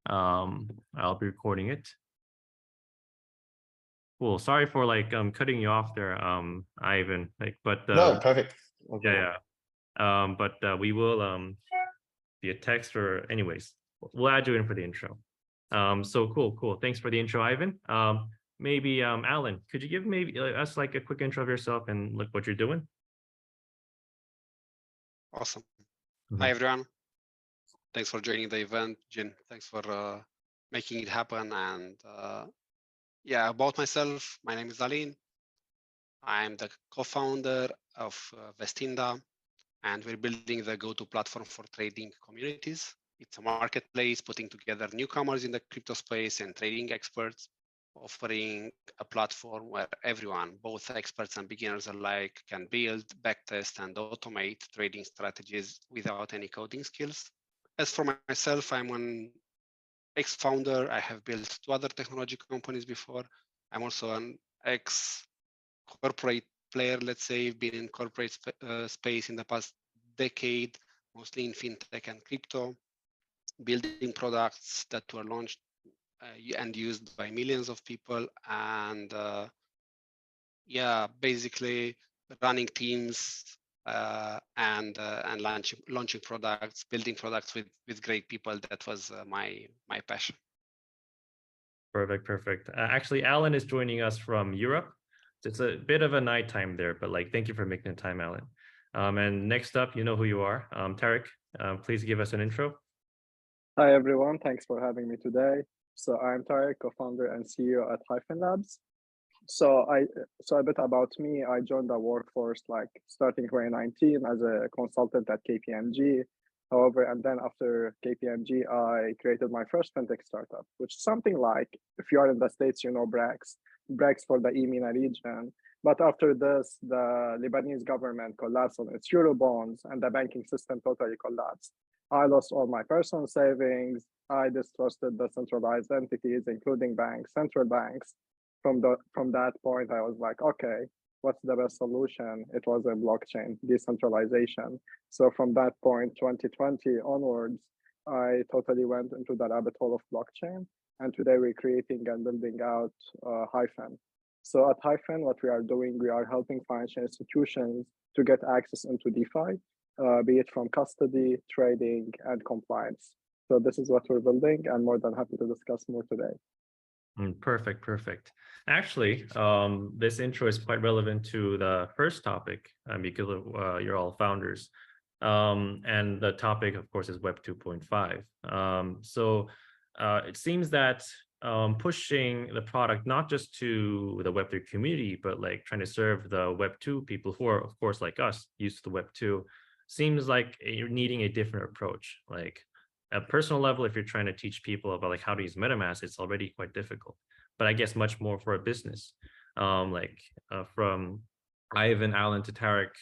I'll be recording it. Cool. Sorry for like cutting you off there, Ivan. Like, but No, perfect. yeah, but we will via text or anyways, we'll add you in for the intro. So cool. Thanks for the intro, Ivan. Maybe Alin, could you give maybe us like a quick intro of yourself and look what you're doing? Awesome. Hi, everyone. Thanks for joining the event. Jin, thanks for making it happen. And yeah, about myself, my name is Alin. I'm the co-founder of Vestinda, and we're building the go-to platform for trading communities. It's a marketplace putting together newcomers in the crypto space and trading experts, offering a platform where everyone, both experts and beginners alike, can build, backtest, and automate trading strategies without any coding skills. As for myself, I'm an ex-founder. I have built 2 other technology companies before. I'm also an ex-corporate player, let's say. I've been in corporate space in the past decade, mostly in fintech and crypto, building products that were launched and used by millions of people, and yeah, basically running teams and launching products, building products with great people. That was my passion. Perfect. Actually, Alin is joining us from Europe. It's a bit of a nighttime there, but like, thank you for making the time, Alin. And next up, you know who you are, Tarek. Please give us an intro. Hi everyone, thanks for having me today. So I'm Tarek, co-founder and CEO at Hyphen Labs. So a bit about me. I joined the workforce like starting 2019 as a consultant at KPMG. However, and then after KPMG, I created my first fintech startup, which is something like, if you are in the States, you know, Brex for the EMENA region. But after this, the Lebanese government collapsed on its Eurobonds and the banking system totally collapsed. I lost all my personal savings. I distrusted the centralized entities, including banks, central banks. From that point, I was like, okay, what's the best solution? It was a blockchain, decentralization. So from that point, 2020 onwards, I totally went into the rabbit hole of blockchain. And today we're creating and building out Hyphen. So at Hyphen, what we are doing, we are helping financial institutions to get access into DeFi, be it from custody, trading, and compliance. So this is what we're building, and more than happy to discuss more today. Perfect. Actually, this intro is quite relevant to the first topic because you're all founders. And the topic, of course, is Web 2.5. So it seems that pushing the product not just to the Web 3 community, but like trying to serve the Web 2 people who are, of course, like us, used to the Web 2, seems like you're needing a different approach. Like at a personal level, if you're trying to teach people about like how to use MetaMask, it's already quite difficult. But I guess much more for a business. From Ivan, Alin to Tarek,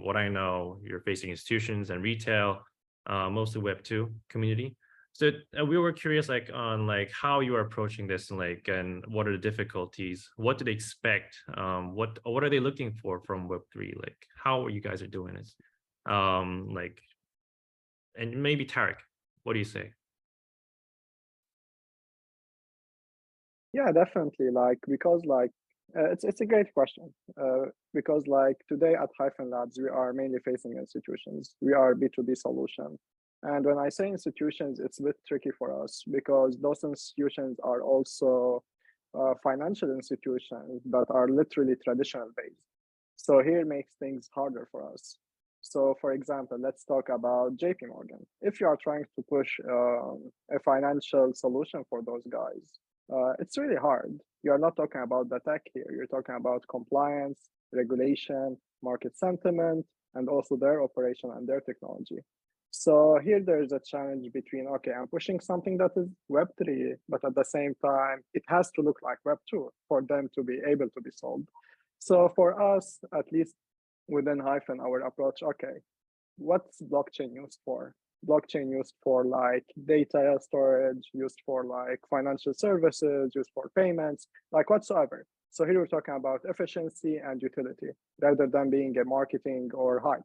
what I know, you're facing institutions and retail, mostly Web 2 community. So we were curious like on like how you are approaching this and what are the difficulties? What do they expect? What are they looking for from Web 3? Like how you guys are doing this? And maybe Tarek, what do you say? Yeah, definitely. It's a great question because like today at Hyphen Labs, we are mainly facing institutions. We are B2B solution. And when I say institutions, it's a bit tricky for us because those institutions are also financial institutions that are literally traditional based. So here makes things harder for us. So for example, let's talk about JP Morgan. If you are trying to push a financial solution for those guys, it's really hard. You're not talking about the tech here. You're talking about compliance, regulation, market sentiment, and also their operation and their technology. So here there's a challenge between, okay, I'm pushing something that is Web3, but at the same time, it has to look like Web2 for them to be able to be sold. So for us, at least within Hyphen, our approach, okay, what's blockchain used for? Blockchain used for like data storage, used for like financial services, used for payments, like whatsoever. So here we're talking about efficiency and utility rather than being a marketing or hype.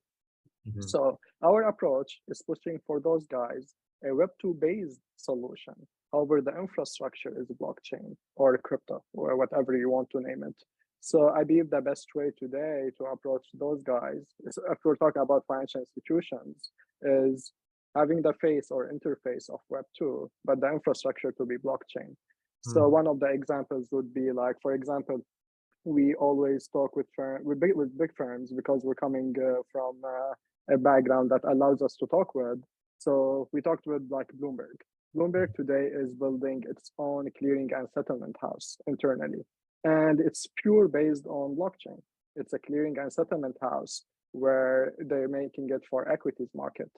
So our approach is pushing for those guys a Web2 based solution. However, the infrastructure is blockchain or crypto or whatever you want to name it. So I believe the best way today to approach those guys, if we're talking about financial institutions, is having the face or interface of Web2, but the infrastructure to be blockchain. So one of the examples would be like, for example, we always talk with big firms because we're coming from a background that allows us to talk with. So we talked with like Bloomberg. Bloomberg today is building its own clearing and settlement house internally, and it's pure based on blockchain. It's a clearing and settlement house where they're making it for equities market.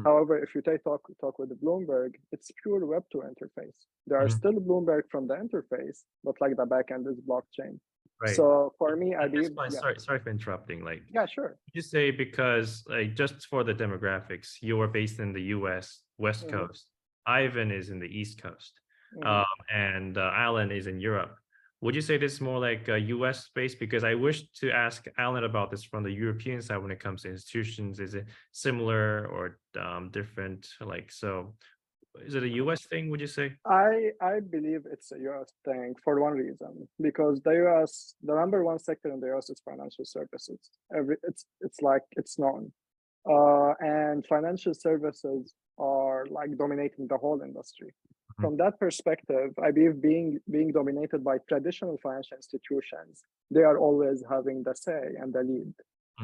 However, if you talk with the Bloomberg, it's pure Web2 interface. There are still Bloomberg from the interface, but like the backend is blockchain. Right. So for me, I believe. Sorry for interrupting. Like, yeah, sure. You say because like just for the demographics, you are based in the U.S. West Coast. Ivan is in the East Coast, and Alin is in Europe. Would you say this is more like U.S. based? Because I wish to ask Alin about this from the European side when it comes to institutions. Is it similar or different? Like, so is it a U.S. thing, would you say? I believe it's a U.S. thing for one reason, because the U.S., the number one sector in the U.S. is financial services. It's known, and financial services are like dominating the whole industry. From that perspective, I believe being dominated by traditional financial institutions, they are always having the say and the lead.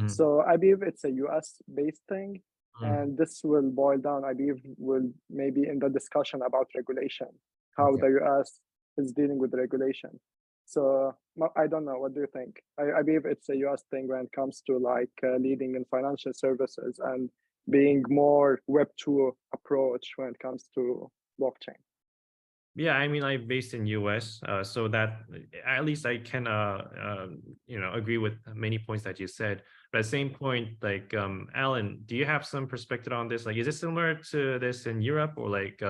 So I believe it's a US based thing. And this will boil down, I believe, will maybe in the discussion about regulation, how the US is dealing with regulation. So I don't know. What do you think? I believe it's a US thing when it comes to like leading in financial services and being more Web2 approach when it comes to blockchain. Yeah, I mean, I'm based in US, so that at least I can, agree with many points that you said. But at the same point, like, Alin, do you have some perspective on this? Like, is it similar to this in Europe, or like,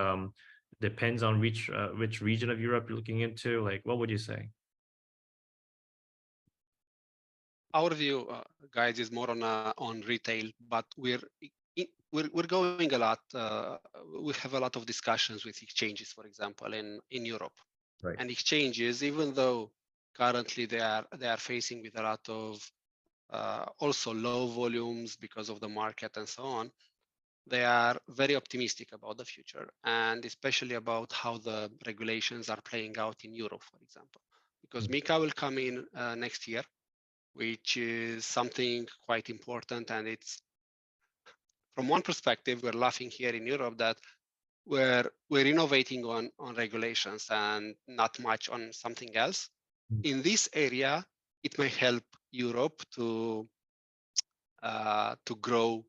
depends on which region of Europe you're looking into? Like, what would you say? Our view, guys, is more on retail, but we're going a lot. We have a lot of discussions with exchanges, for example, in Europe. Right. And exchanges, even though currently they are facing with a lot of also low volumes because of the market and so on, they are very optimistic about the future, and especially about how the regulations are playing out in Europe, for example, because MiCA will come in next year, which is something quite important. And it's, from one perspective, we're laughing here in Europe that we're innovating on regulations and not much on something else. In this area, it may help Europe to grow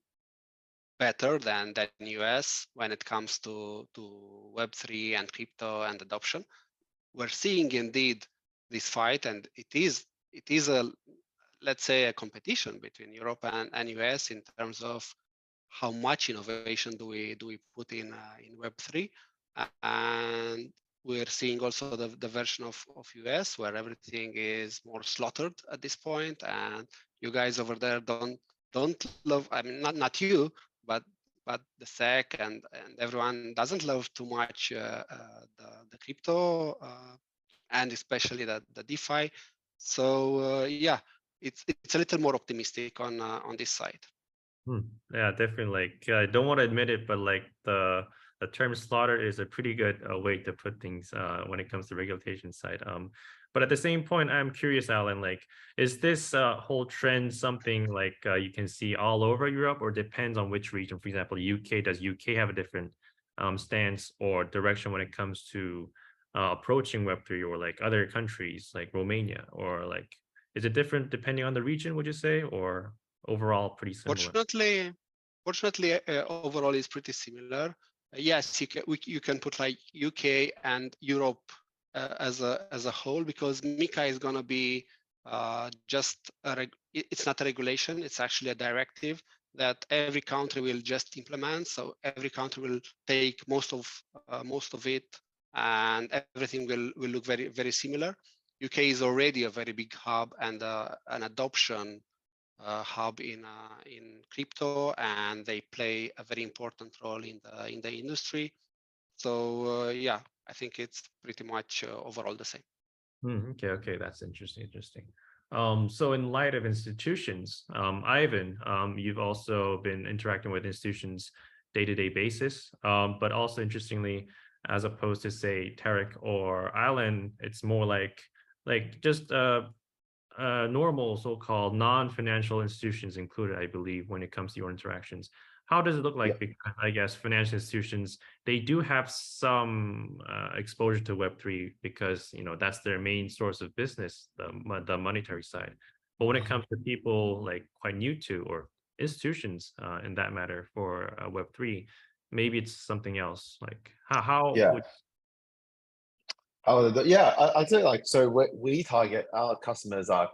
better than US when it comes to Web3 and crypto and adoption. We're seeing indeed this fight, and it is a, let's say, a competition between Europe and US in terms of how much innovation do we put in Web3, and we're seeing also the version of US where everything is more slaughtered at this point, and you guys over there don't love. I mean, not you, but the SEC and everyone doesn't love too much the crypto and especially the DeFi. So yeah, it's a little more optimistic on this side. Yeah, definitely. Like, I don't want to admit it, but like the term slaughter is a pretty good way to put things when it comes to regulation side. But at the same point, I'm curious, Alin, like, is this whole trend something like you can see all over Europe, or depends on which region? For example, UK, does UK have a different stance or direction when it comes to approaching Web3, or like other countries like Romania, or like, is it different depending on the region, would you say, or overall pretty similar? Fortunately, overall is pretty similar. Yes, you can put like UK and Europe as a whole, because MiCA is going to be just it's not a regulation, it's actually a directive that every country will just implement. So every country will take most of it, and everything will look very, very similar. UK is already a very big hub and an adoption hub in crypto, and they play a very important role in the industry. So yeah, I think it's pretty much overall the same. Okay, that's interesting. So in light of institutions, Ivan, you've also been interacting with institutions day-to-day basis, but also interestingly, as opposed to say Tarek or Alin, it's more like just normal so-called non-financial institutions included, I believe, when it comes to your interactions. How does it look like? Yeah. Because I guess financial institutions, they do have some exposure to Web3 because, you know, that's their main source of business, the monetary side. But when it comes to people like quite new to, or institutions in that matter for Web3, maybe it's something else. Like how Yeah. would Yeah, I'd say like, so we target our customers are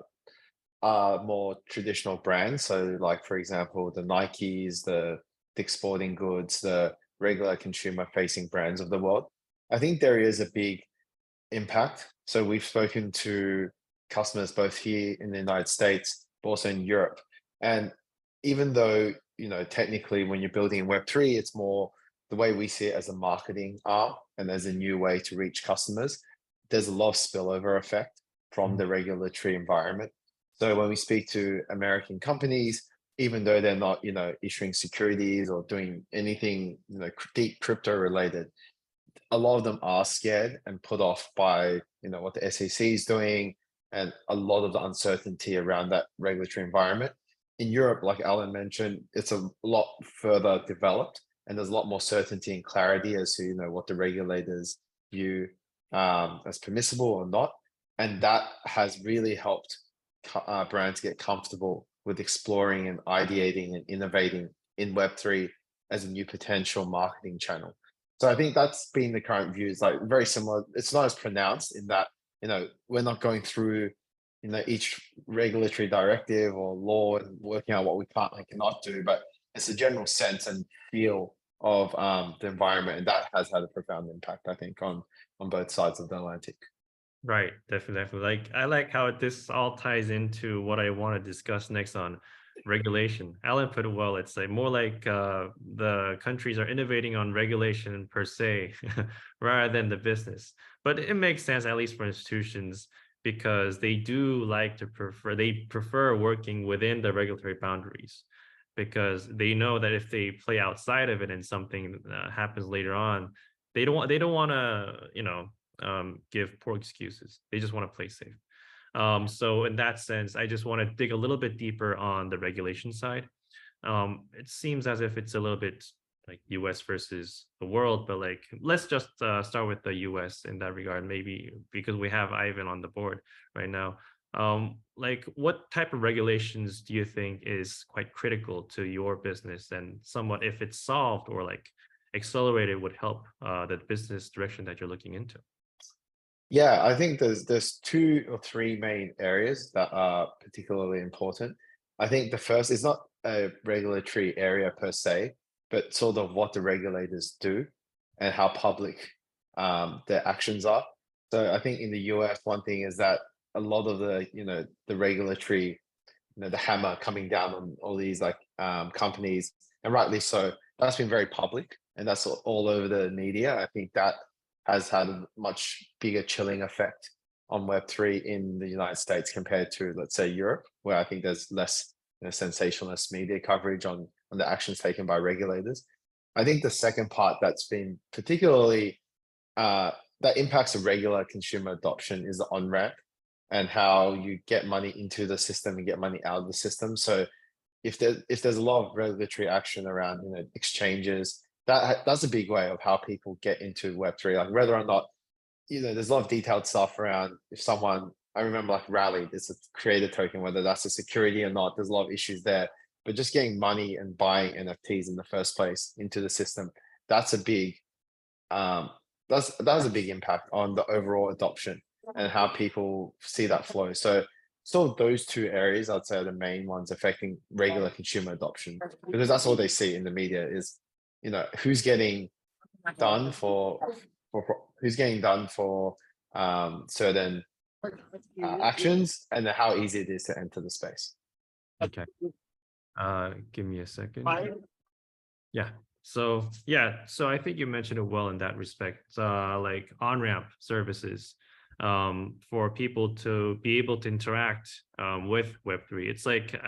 more traditional brands. So like, for example, the Nikes, the Dick's Sporting Goods, the regular consumer facing brands of the world. I think there is a big impact. So we've spoken to customers both here in the United States, but also in Europe. And even though, you know, technically when you're building in Web3, it's more the way we see it as a marketing arm and as a new way to reach customers. There's a lot of spillover effect from the regulatory environment. So when we speak to American companies, even though they're not, you know, issuing securities or doing anything, you know, deep crypto related, a lot of them are scared and put off by, you know, what the SEC is doing and a lot of the uncertainty around that regulatory environment. In Europe, like Alan mentioned, it's a lot further developed and there's a lot more certainty and clarity as to, you know, what the regulators view as permissible or not. And that has really helped brands get comfortable with exploring and ideating and innovating in Web3 as a new potential marketing channel. So I think that's been the current view. Is like very similar. It's not as pronounced in that, you know, we're not going through, you know, each regulatory directive or law and working out what we can't and cannot do, but it's a general sense and feel of the environment, and that has had a profound impact, I think, on both sides of the Atlantic. Right, definitely. Like I like how this all ties into what I want to discuss next on regulation. Alan put it well. It's like more like the countries are innovating on regulation per se, rather than the business. But it makes sense, at least for institutions, because they do like to prefer working within the regulatory boundaries, because they know that if they play outside of it and something happens later on, they don't want to, you know, give poor excuses. They just want to play safe. So in that sense, I just want to dig a little bit deeper on the regulation side. It seems as if it's a little bit like US versus the world, but like, let's just start with the US in that regard, maybe because we have Ivan on the board right now. Like what type of regulations do you think is quite critical to your business, and somewhat if it's solved or like accelerated would help the business direction that you're looking into? Yeah, I think there's 2 or 3 main areas that are particularly important. I think the first is not a regulatory area per se, but sort of what the regulators do and how public their actions are. So I think in the US, one thing is that a lot of the, you know, the regulatory, you know, the hammer coming down on all these like companies, and rightly so, that's been very public and that's all over the media. I think that has had a much bigger chilling effect on Web3 in the United States compared to, let's say, Europe, where I think there's less, you know, sensationalist media coverage on the actions taken by regulators. I think the second part that's been particularly that impacts a regular consumer adoption is the on-ramp and how you get money into the system and get money out of the system. So if there's a lot of regulatory action around, you know, exchanges, that's a big way of how people get into Web3. Like whether or not, you know, there's a lot of detailed stuff around if someone, I remember like Rally, it's a creator token, whether that's a security or not, there's a lot of issues there. But just getting money and buying NFTs in the first place into the system, that's a big, that has a big impact on the overall adoption and how people see that flow. So those 2 areas, I'd say, are the main ones affecting regular consumer adoption, because that's all they see in the media is, you know, who's getting done for certain actions and how easy it is to enter the space. Okay. Give me a second. Yeah. So yeah, so I think you mentioned it well in that respect. Like on-ramp services for people to be able to interact with Web3. It's like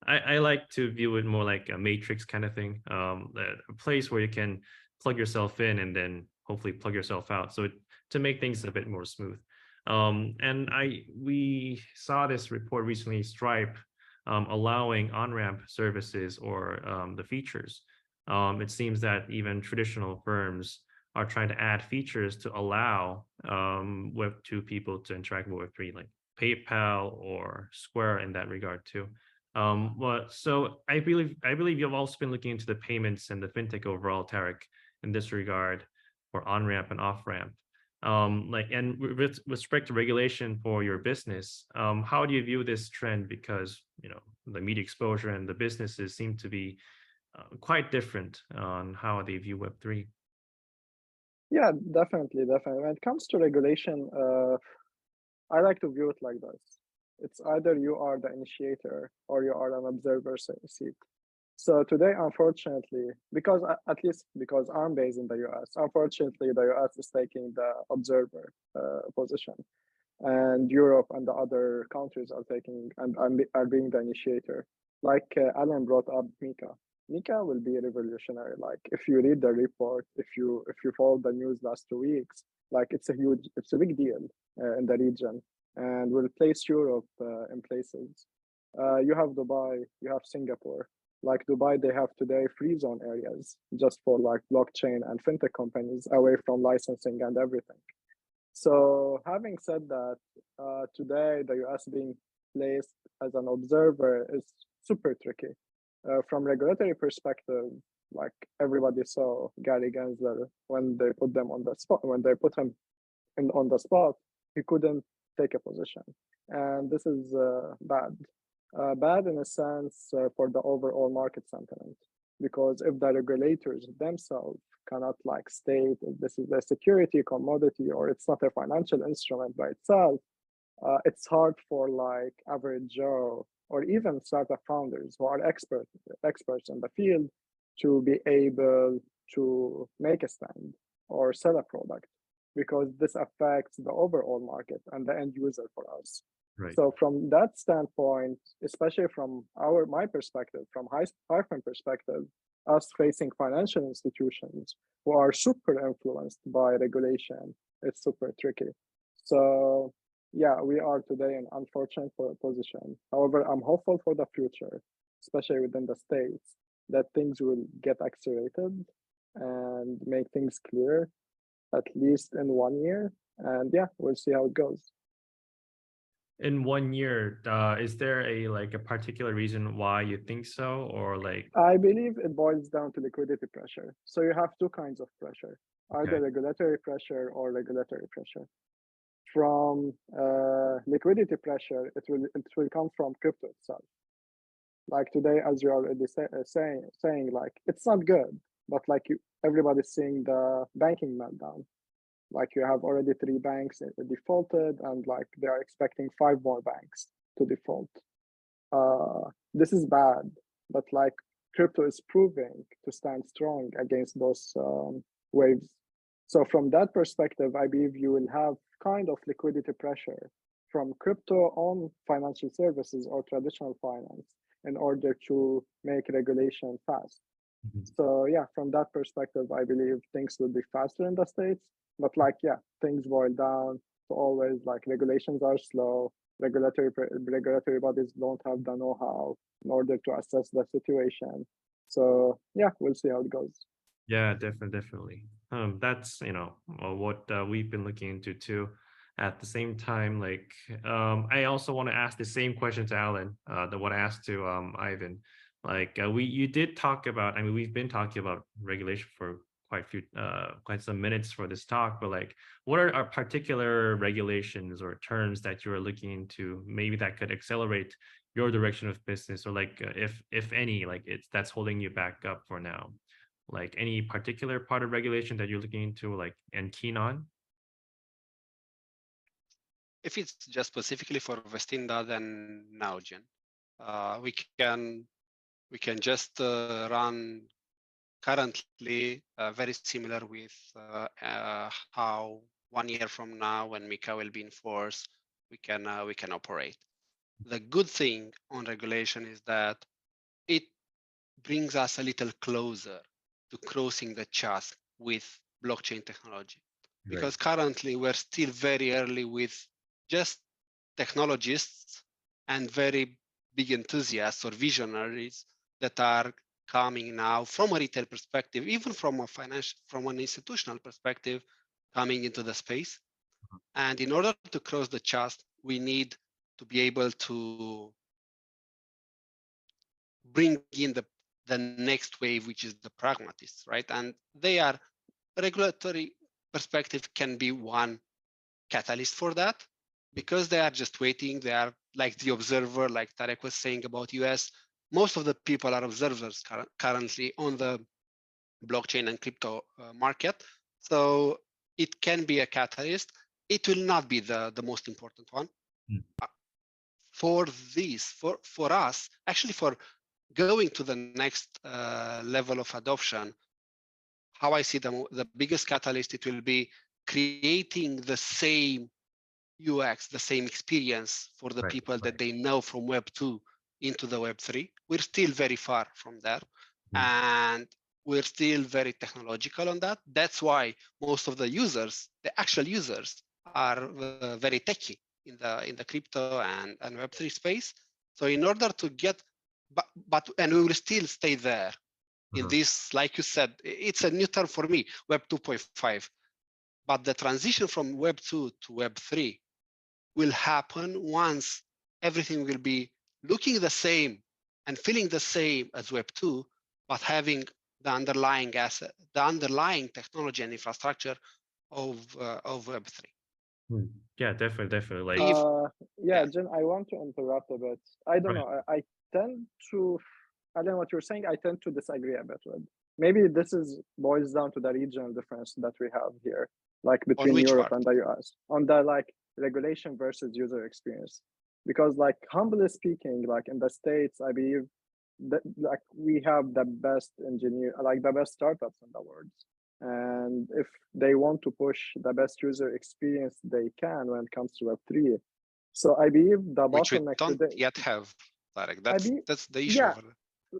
I like to view it more like a matrix kind of thing, a place where you can plug yourself in and then hopefully plug yourself out. So to make things a bit more smooth. And we saw this report recently, Stripe allowing on-ramp services or the features. It seems that even traditional firms are trying to add features to allow Web2 people to interact with Web3, like PayPal or Square in that regard too. But so I believe you've also been looking into the payments and the fintech overall, Tarek, in this regard for on-ramp and off-ramp. Like, and with respect to regulation for your business, how do you view this trend? Because, you know, the media exposure and the businesses seem to be quite different on how they view Web3. Yeah, definitely. When it comes to regulation, I like to view it like this. It's either you are the initiator or you are an observer seat. So today, unfortunately, because at least because I'm based in the US, unfortunately, the US is taking the observer position, and Europe and the other countries are taking and are being the initiator. Like Alan brought up Mika. Mika will be revolutionary. Like if you read the report, if you follow the news last 2 weeks, like it's a big deal in the region, and will place Europe in places. You have Dubai, you have Singapore. Like Dubai, they have today free zone areas just for like blockchain and fintech companies away from licensing and everything. So having said that, today the US being placed as an observer is super tricky. From regulatory perspective, like everybody saw Gary Gensler when they put them on the spot, when they put him on the spot, he couldn't take a position. And this is bad. Bad in a sense for the overall market sentiment, because if the regulators themselves cannot like state if this is a security commodity or it's not a financial instrument by itself, it's hard for like average Joe or even startup founders who are experts in the field to be able to make a stand or sell a product, because this affects the overall market and the end user for us. Right. So from that standpoint, especially from my perspective, from hyphen perspective, us facing financial institutions who are super influenced by regulation, it's super tricky. So yeah, we are today in unfortunate position. However, I'm hopeful for the future, especially within the States, that things will get accelerated and make things clear, at least in 1 year. And yeah, we'll see how it goes. In 1 year, is there a particular reason why you think so, or like? I believe it boils down to liquidity pressure. So you have two kinds of pressure, either regulatory pressure or regulatory pressure. From liquidity pressure, it will come from crypto itself. Like today, as you're already saying, like it's not good, but like everybody's seeing the banking meltdown. Like you have already 3 banks defaulted, and like they are expecting 5 more banks to default. This is bad, but like crypto is proving to stand strong against those waves. So from that perspective, I believe you will have kind of liquidity pressure from crypto on financial services or traditional finance in order to make regulation fast. Mm-hmm. So yeah, from that perspective, I believe things will be faster in the States. But like, yeah, things boil down to always like regulations are slow. Regulatory bodies don't have the know-how in order to assess the situation. So yeah, we'll see how it goes. Yeah, definitely. That's what we've been looking into too. At the same time, like I also want to ask the same question to Alin, that what I asked to Ivan. Like you did talk about. I mean, we've been talking about regulation for quite some minutes for this talk, but like, what are our particular regulations or terms that you're looking into, maybe that could accelerate your direction of business, or like if any, like that's holding you back up for now? Like any particular part of regulation that you're looking into, like, and keen on? If it's just specifically for Vestinda, then no, Jen. We can just run currently very similar with how 1 year from now, when MiCA will be in force, we can operate. The good thing on regulation is that it brings us a little closer to crossing the chasm with blockchain technology. Because currently we're still very early with just technologists and very big enthusiasts or visionaries that are coming now from a retail perspective, even from an institutional perspective, coming into the space. And in order to cross the chasm, we need to be able to bring in the next wave, which is the pragmatists, right? And they are, regulatory perspective can be one catalyst for that, because they are just waiting. They are like the observer, like Tarek was saying about US. Most of the people are observers currently on the blockchain and crypto market. So it can be a catalyst. It will not be the most important one. For this, for us, actually for going to the next level of adoption, how I see the biggest catalyst, it will be creating the same UX, the same experience for the people that they know from Web 2 into the Web 3. We're still very far from there. And we're still very technological on that. That's why most of the users, the actual users, are very techy in the crypto and Web3 space. So in order to get, and we will still stay there in this, like you said, it's a new term for me, Web 2.5. But the transition from Web 2 to Web 3 will happen once everything will be looking the same and feeling the same as Web 2, but having the underlying asset, the underlying technology and infrastructure of Web 3. Yeah, definitely. Like, yeah, Jen, I want to interrupt a bit. I don't know. I tend to, I don't know what you're saying. I tend to disagree a bit with. Maybe this boils down to the regional difference that we have here, like between Europe and the US, on the like regulation versus user experience. Because like humbly speaking, like in the States, I believe that like we have the best the best startups in the world. And if they want to push the best user experience they can when it comes to Web3. So I believe the bottleneck today. Which we don't yet have, Tarek. That's the issue.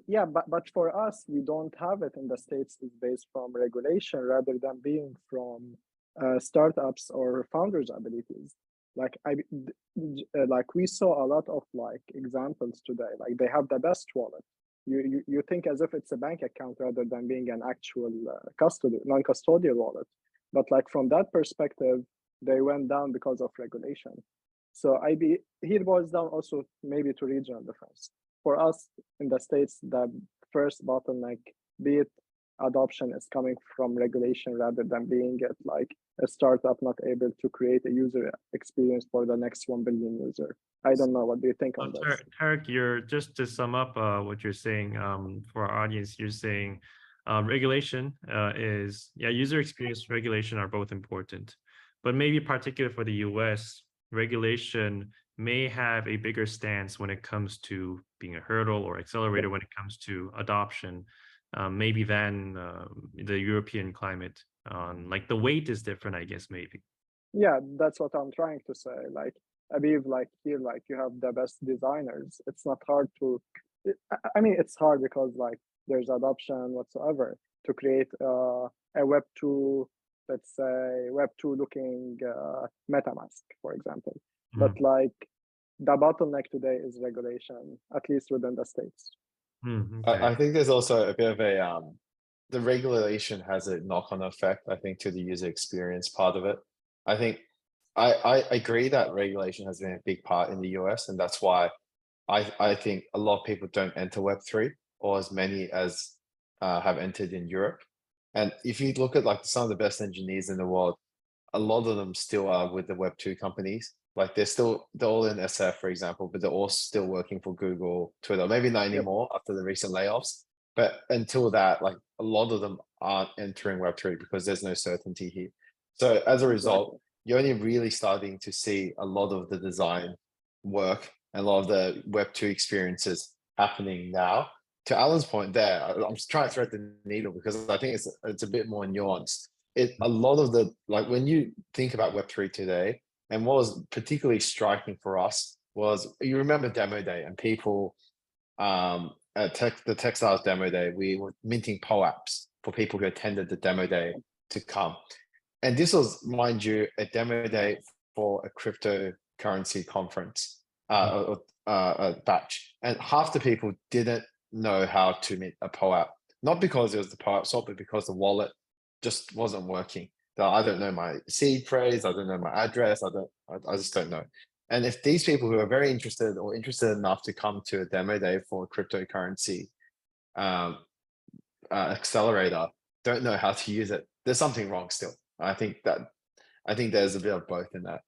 Yeah, but for us, we don't have it in the States. It's based from regulation rather than being from startups or founders' abilities. Like like we saw a lot of like examples today. Like they have the best wallet. You think as if it's a bank account rather than being an actual non-custodial wallet. But like from that perspective, they went down because of regulation. So here boils down also maybe to regional difference. For us in the States, the first bottleneck, be it adoption, is coming from regulation rather than being like a startup not able to create a user experience for the next 1 billion user. I don't know. What do you think on this? Tarek, just to sum up what you're saying for our audience, you're saying regulation user experience, regulation are both important, but maybe particularly for the US, regulation may have a bigger stance when it comes to being a hurdle or accelerator when it comes to adoption, maybe than the European climate. Like the weight is different, I guess, maybe. Yeah, that's what I'm trying to say. Like I believe like here, like you have the best designers. It's not hard to, I mean, it's hard because like there's adoption whatsoever to create a Web 2, let's say Web 2 looking MetaMask, for example. But like the bottleneck today is regulation, at least within the States. Okay. I think there's also a bit of the regulation has a knock-on effect, I think, to the user experience part of it. I think I agree that regulation has been a big part in the US, and that's why I think a lot of people don't enter Web3, or as many as have entered in Europe. And if you look at like some of the best engineers in the world, a lot of them still are with the Web2 companies. Like they're all in SF, for example, but they're all still working for Google, Twitter, maybe not anymore after the recent layoffs. But until that, like a lot of them aren't entering Web3 because there's no certainty here. So as a result, you're only really starting to see a lot of the design work and a lot of the Web2 experiences happening now. To Alan's point there, I'm just trying to thread the needle because I think it's a bit more nuanced. A lot of the, like when you think about Web3 today, and what was particularly striking for us was, you remember demo day and people at the Techstars demo day, we were minting POAPs for people who attended the demo day to come. And this was, mind you, a demo day for a cryptocurrency conference, a batch. And half the people didn't know how to mint a POAP, not because it was the POAP swap, but because the wallet just wasn't working. I don't know my seed phrase, I don't know my address, I just don't know. And if these people who are very interested or interested enough to come to a demo day for a cryptocurrency accelerator don't know how to use it, there's something wrong still. I think there's a bit of both in that.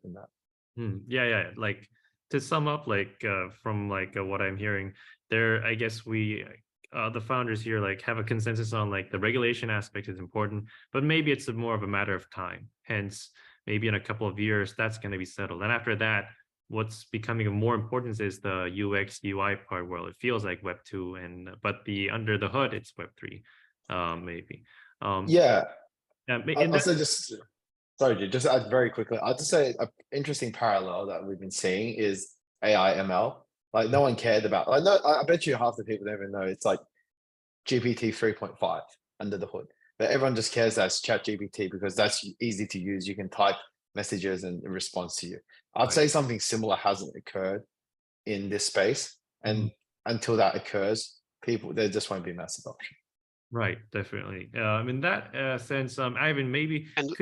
Yeah. Like to sum up, like from like what I'm hearing there, I guess we the founders here like have a consensus on like the regulation aspect is important, but maybe it's more of a matter of time. Hence, maybe in a couple of years that's going to be settled. And after that, what's becoming of more importance is the UX UI part, where it feels like Web2, and but the under the hood it's Web3, maybe. Yeah. In I'll say just, sorry, just add very quickly. I'll just say an interesting parallel that we've been seeing is AI ML. Like no one cared about, like, no, I bet you half the people don't even know it's like GPT 3.5 under the hood, but everyone just cares that's ChatGPT because that's easy to use. You can type messages and it responds to you. I'd say something similar hasn't occurred in this space. And until that occurs, there just won't be mass adoption. Right, definitely. In that sense, Ivan, maybe and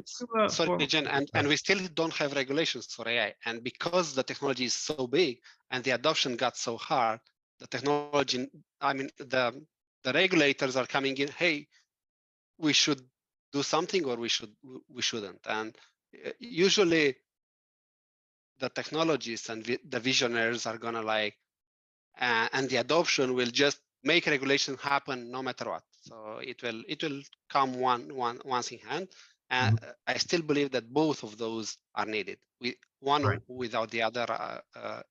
sorry, Jen, and we still don't have regulations for AI. And because the technology is so big and the adoption got so hard, the technology, I mean, the regulators are coming in, hey, we should do something or we shouldn't. And usually the technologists and the visionaries are gonna like, and the adoption will just make regulation happen no matter what. So it will come once in hand. And I still believe that both of those are needed. One without the other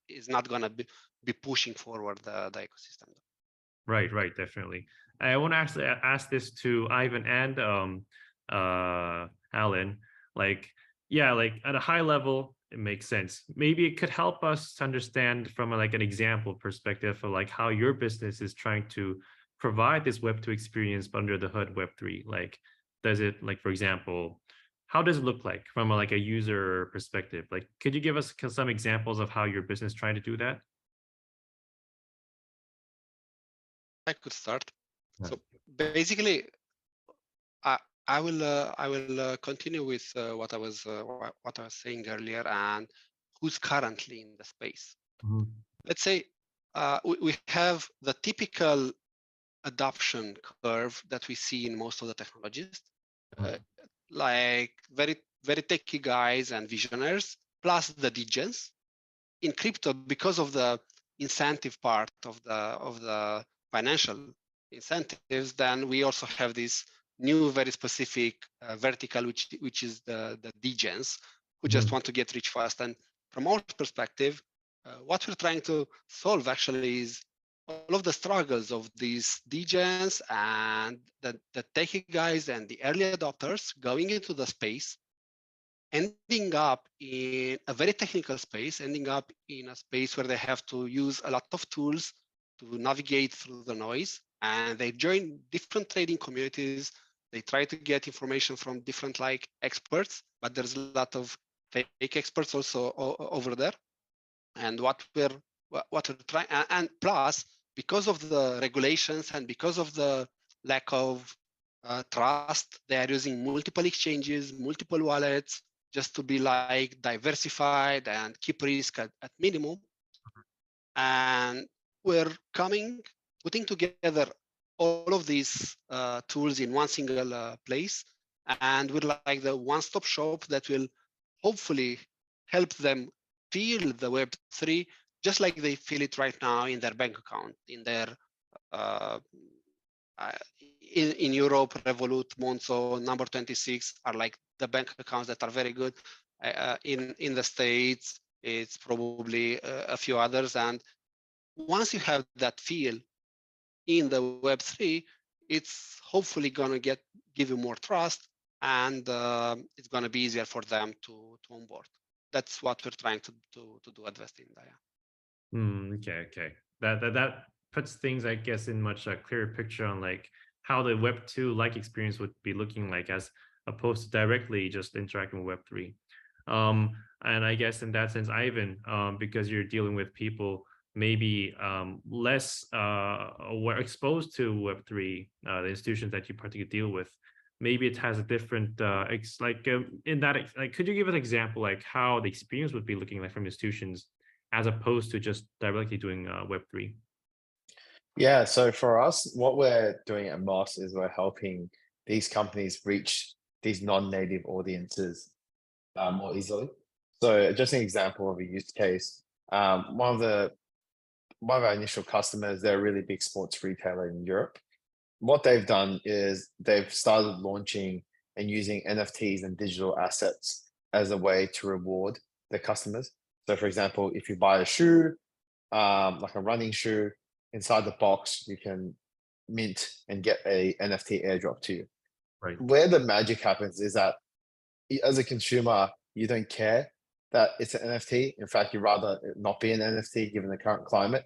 is not going to be pushing forward the ecosystem. Right, definitely. I want to actually ask this to Ivan and Alin. Like, yeah, like at a high level, it makes sense. Maybe it could help us to understand from like an example perspective of like how your business is trying to provide this Web2 experience under the hood Web3. Like, does it, like, for example, how does it look like from like a user perspective? Like, could you give us some examples of how your business is trying to do that? I could start. So basically, I will continue with what I was saying earlier, and who's currently in the space. Let's say we have the typical adoption curve that we see in most of the technologies, like very techy guys and visionaries, plus the degens. In crypto, because of the incentive part of the financial incentives, then we also have this new very specific vertical, which is the degens, who just want to get rich fast. And from our perspective, what we're trying to solve actually is all of the struggles of these degens and the techie guys and the early adopters going into the space, ending up in a very technical space, ending up in a space where they have to use a lot of tools to navigate through the noise. And they join different trading communities. They try to get information from different like experts, but there's a lot of fake experts also over there. And what we're trying, and plus, because of the regulations and because of the lack of trust, they are using multiple exchanges, multiple wallets, just to be like diversified and keep risk at minimum. And we're putting together all of these tools in one single place. And we're like the one-stop shop that will hopefully help them feel the Web3 just like they feel it right now in their bank account, in their in Europe, Revolut, Monzo, number 26 are like the bank accounts that are very good. In the States, it's probably a few others. And once you have that feel in the Web3, it's hopefully going to give you more trust, and it's going to be easier for them to onboard. That's what we're trying to do at Vestinda. Yeah. Okay. That puts things, I guess, in much a clearer picture on like how the Web2 like experience would be looking like, as opposed to directly just interacting with Web3. And I guess in that sense, Ivan, because you're dealing with people maybe less aware, exposed to Web3, the institutions that you particularly deal with, maybe it has a different in that, like, could you give an example like how the experience would be looking like from institutions as opposed to just directly doing Web3? Yeah, so for us, what we're doing at Moss is we're helping these companies reach these non-native audiences more easily. So just an example of a use case, one of our initial customers, they're a really big sports retailer in Europe. What they've done is they've started launching and using NFTs and digital assets as a way to reward their customers. So for example, if you buy a shoe, like a running shoe, inside the box, you can mint and get a NFT airdrop to you. Right. Where the magic happens is that as a consumer, you don't care that it's an NFT. In fact, you'd rather it not be an NFT given the current climate.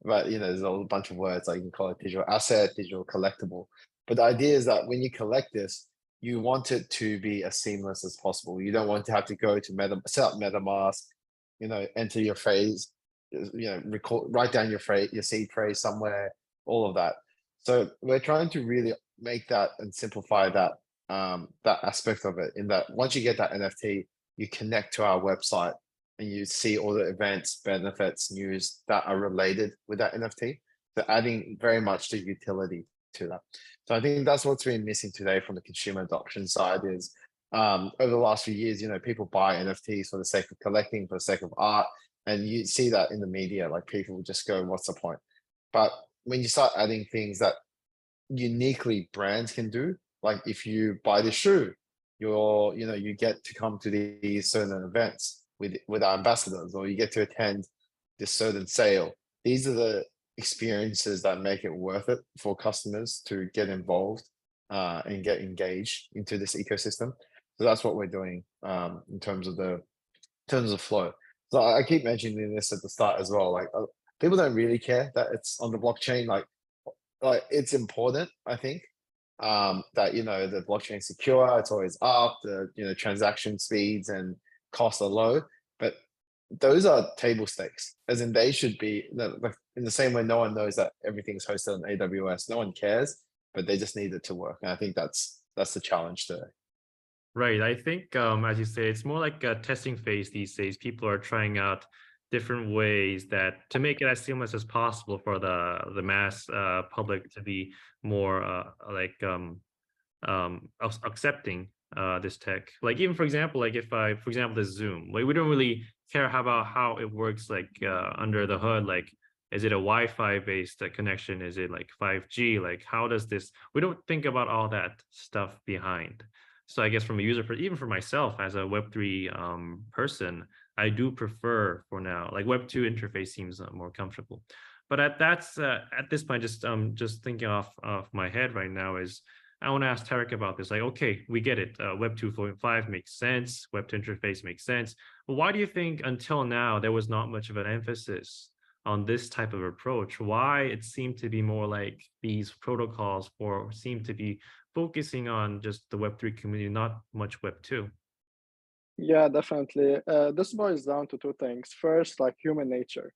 But there's a bunch of words, like you can call it digital asset, digital collectible. But the idea is that when you collect this, you want it to be as seamless as possible. You don't want to have to go to set up MetaMask, enter your phrase, write down your seed phrase somewhere, all of that. So we're trying to really make that and simplify that that aspect of it, in that once you get that NFT, you connect to our website and you see all the events, benefits, news that are related with that NFT. So adding very much the utility to that. So I think that's what's been missing today from the consumer adoption side is over the last few years, people buy NFTs for the sake of collecting, for the sake of art. And you see that in the media, like people just go, what's the point? But when you start adding things that uniquely brands can do, like if you buy the shoe, you get to come to these certain events with our ambassadors, or you get to attend this certain sale. These are the experiences that make it worth it for customers to get involved and get engaged into this ecosystem. So that's what we're doing in terms of flow. So I keep mentioning this at the start as well. Like people don't really care that it's on the blockchain. Like it's important, I think, that the blockchain is secure. It's always up. The transaction speeds and costs are low, but those are table stakes. As in, they should be in the same way. No one knows that everything's hosted on AWS. No one cares, but they just need it to work. And I think that's the challenge today. Right. I think, as you say, it's more like a testing phase these days. People are trying out different ways that to make it as seamless as possible for the mass public to be more accepting this tech. Like even for example, like for example, this Zoom, like we don't really care about how it works, like under the hood. Like, is it a Wi-Fi based connection? Is it like 5G? Like, how does this? We don't think about all that stuff behind. So I guess from a user, even for myself as a Web3 person, I do prefer for now, like Web2 interface seems more comfortable. But at this point, just thinking off my head right now is, I want to ask Tarek about this. Like, okay, we get it. Web 2.5 makes sense. Web2 interface makes sense. But why do you think until now there was not much of an emphasis on this type of approach? Why it seemed to be more like these protocols seem to be focusing on just the Web3 community, not much Web2? Yeah, definitely. This boils down to two things. First, like human nature.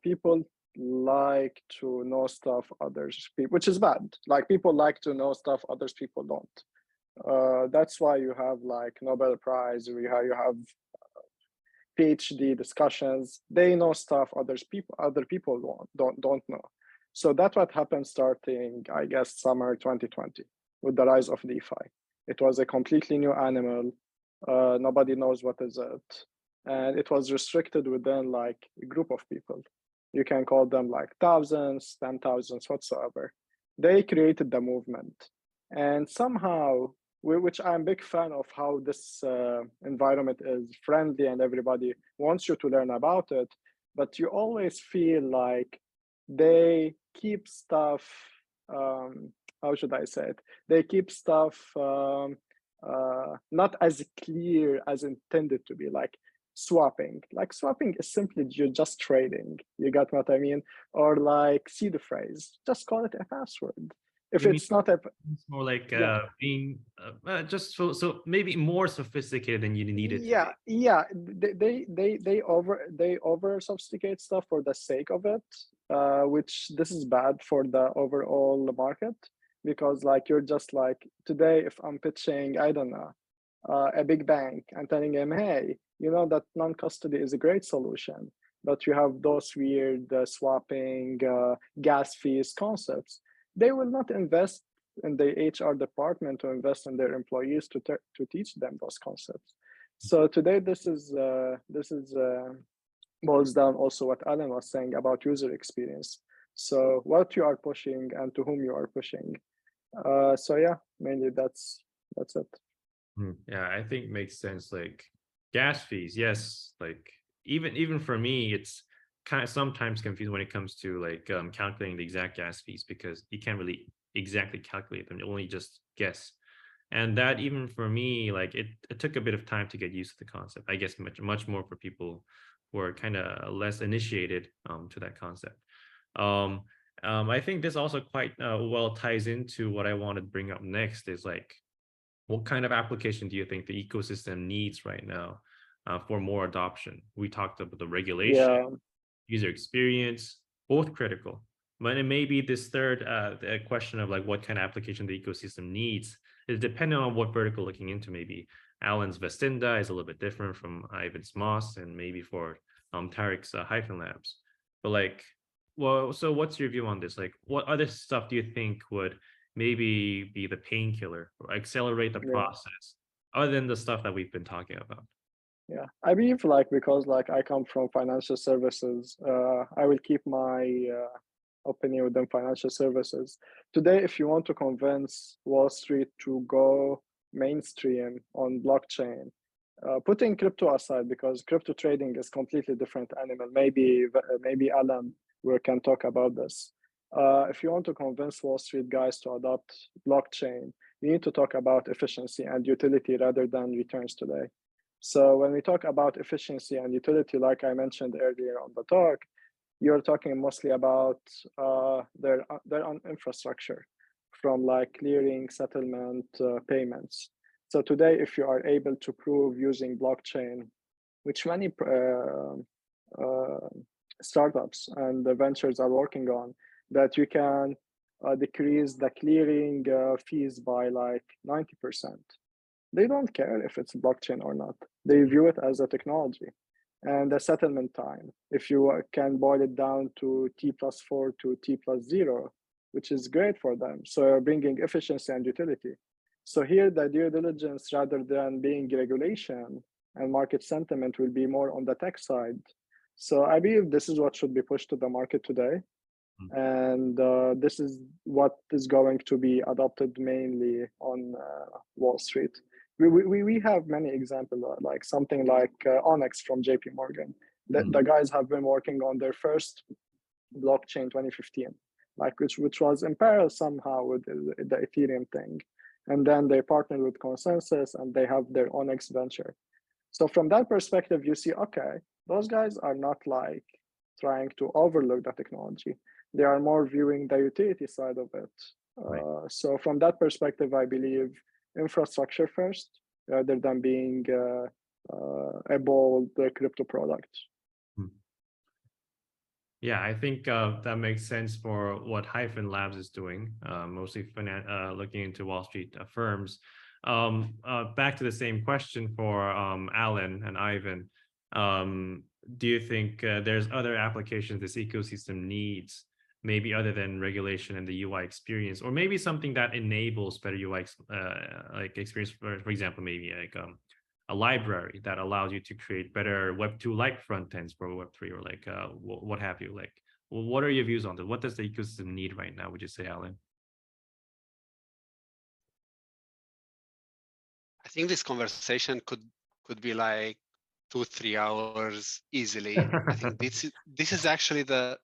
People like to know stuff others people, which is bad. Like people like to know stuff others people don't. That's why you have like Nobel Prize, you have PhD discussions. They know stuff other people don't know. So that's what happened starting, I guess, summer 2020 with the rise of DeFi. It was a completely new animal. Nobody knows what is it. And it was restricted within like a group of people. You can call them like thousands, 10,000s, whatsoever. They created the movement. And somehow which I'm a big fan of how this environment is friendly and everybody wants you to learn about it. But you always feel like they keep stuff, how should I say it? They keep stuff not as clear as intended to be, like swapping. Like swapping is simply you're just trading. You got what I mean? Or like see the phrase, just call it a password. If You mean it's not a, it's more like yeah, being just so maybe more sophisticated than you need it to be. yeah, they over sophisticate stuff for the sake of it, which this is bad for the overall market, because like you're just like today if I'm pitching, I don't know, a big bank and telling him, hey, you know that non-custody is a great solution, but you have those weird swapping gas fees concepts. They will not invest in the HR department to invest in their employees to teach them those concepts. So today, this is boils down also what Alin was saying about user experience. So what you are pushing and to whom you are pushing. So yeah, mainly that's it. Yeah, I think makes sense. Like gas fees, yes. Like even for me, it's kind of sometimes confused when it comes to like calculating the exact gas fees because you can't really exactly calculate them. You only just guess. And that even for me, like it took a bit of time to get used to the concept. I guess much more for people who are kind of less initiated to that concept. I think this also quite well ties into what I want to bring up next is like what kind of application do you think the ecosystem needs right now for more adoption? We talked about the regulation, Yeah, user experience, both critical. But it may be this third the question of like what kind of application the ecosystem needs is dependent on what vertical looking into. Maybe Alan's Vestinda is a little bit different from Ivan's Moss, and maybe for Tarek's Hyphen Labs. But like, well, so what's your view on this? Like, what other stuff do you think would maybe be the painkiller or accelerate the yeah. process other than the stuff that we've been talking about? Yeah, I believe like because like I come from financial services, I will keep my opinion within financial services. Today, if you want to convince Wall Street to go mainstream on blockchain, putting crypto aside because crypto trading is completely different animal. Maybe Alan we can talk about this. If you want to convince Wall Street guys to adopt blockchain, you need to talk about efficiency and utility rather than returns today. So when we talk about efficiency and utility, like I mentioned earlier on the talk, you're talking mostly about their own infrastructure, from like clearing, settlement, payments. So today, if you are able to prove using blockchain, which many startups and the ventures are working on, that you can decrease the clearing fees by like 90%. They don't care if it's blockchain or not. They view it as a technology. And the settlement time, if you can boil it down to T+4 to T+0, which is great for them. So you're bringing efficiency and utility. So here the due diligence rather than being regulation and market sentiment will be more on the tech side. So I believe this is what should be pushed to the market today. And this is what is going to be adopted mainly on Wall Street. We have many examples, like something like Onyx from JP Morgan. The guys have been working on their first blockchain 2015, like which was in parallel somehow with the Ethereum thing. And then they partnered with Consensus and they have their Onyx venture. So from that perspective, you see, okay, those guys are not like trying to overlook the technology. They are more viewing the utility side of it. Right. So from that perspective, I believe infrastructure first, rather than being a bold crypto product. Yeah, I think that makes sense for what Hyphen Labs is doing, mostly looking into Wall Street firms. Back to the same question for Alan and Ivan. Do you think there's other applications this ecosystem needs, maybe other than regulation and the UI experience, or maybe something that enables better UI like experience, for example, maybe like a library that allows you to create better Web2 like front ends for Web3 or like what have you? Like, what are your views on this? What does the ecosystem need right now, would you say, Alin? think this conversation could be like 2-3 hours easily. I think this is actually the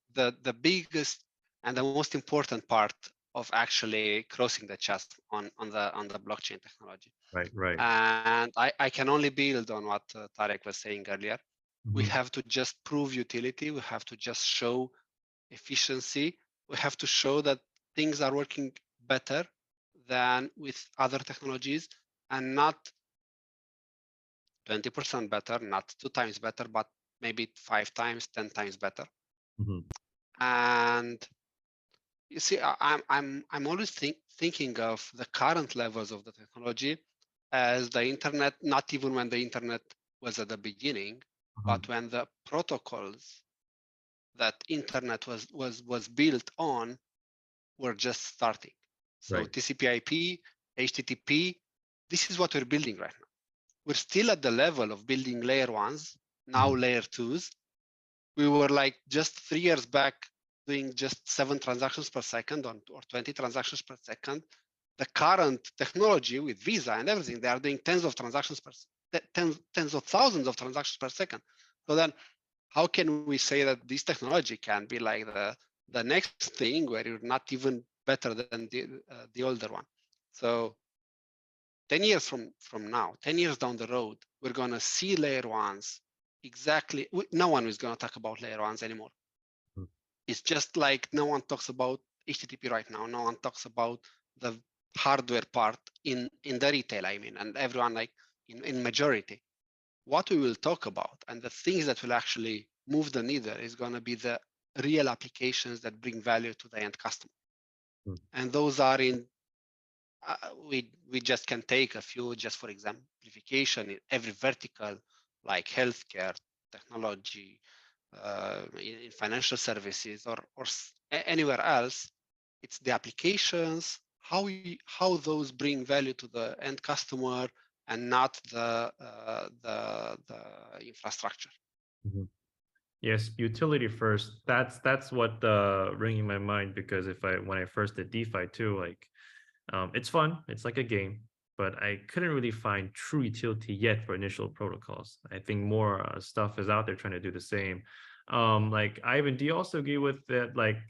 biggest and the most important part of actually crossing the chasm on the blockchain technology. Right. And I can only build on what Tarek was saying earlier. We have to just prove utility. We have to just show efficiency. We have to show that things are working better than with other technologies, and not 20% better, not 2 times better, but maybe 5 times, 10 times better. And you see, I'm always thinking of the current levels of the technology as the internet, not even when the internet was at the beginning, but when the protocols that internet was built on were just starting. So Right. TCP/IP, HTTP, this is what we're building right now. We're still at the level of building layer ones, now layer twos. We were like just 3 years back doing just 7 transactions per second or 20 transactions per second. The current technology with Visa and everything, they are doing tens of transactions per tens of thousands of transactions per second. So then how can we say that this technology can be like the next thing where you're not even better than the older one? So 10 years from now, 10 years down the road, we're going to see layer ones exactly. No one is going to talk about layer ones anymore. It's just like no one talks about HTTP right now. No one talks about the hardware part in the retail, I mean, and everyone like in majority. What we will talk about and the things that will actually move the needle is going to be the real applications that bring value to the end customer. And those are in, we just can take a few just for exemplification in every vertical, like healthcare, technology, in financial services or anywhere else. It's the applications, how those bring value to the end customer and not the infrastructure. Yes, utility first. That's what ringing my mind, because when I first did DeFi too, like it's fun. It's like a game, but I couldn't really find true utility yet for initial protocols. I think more stuff is out there trying to do the same. Like Ivan, do you also agree with that? Like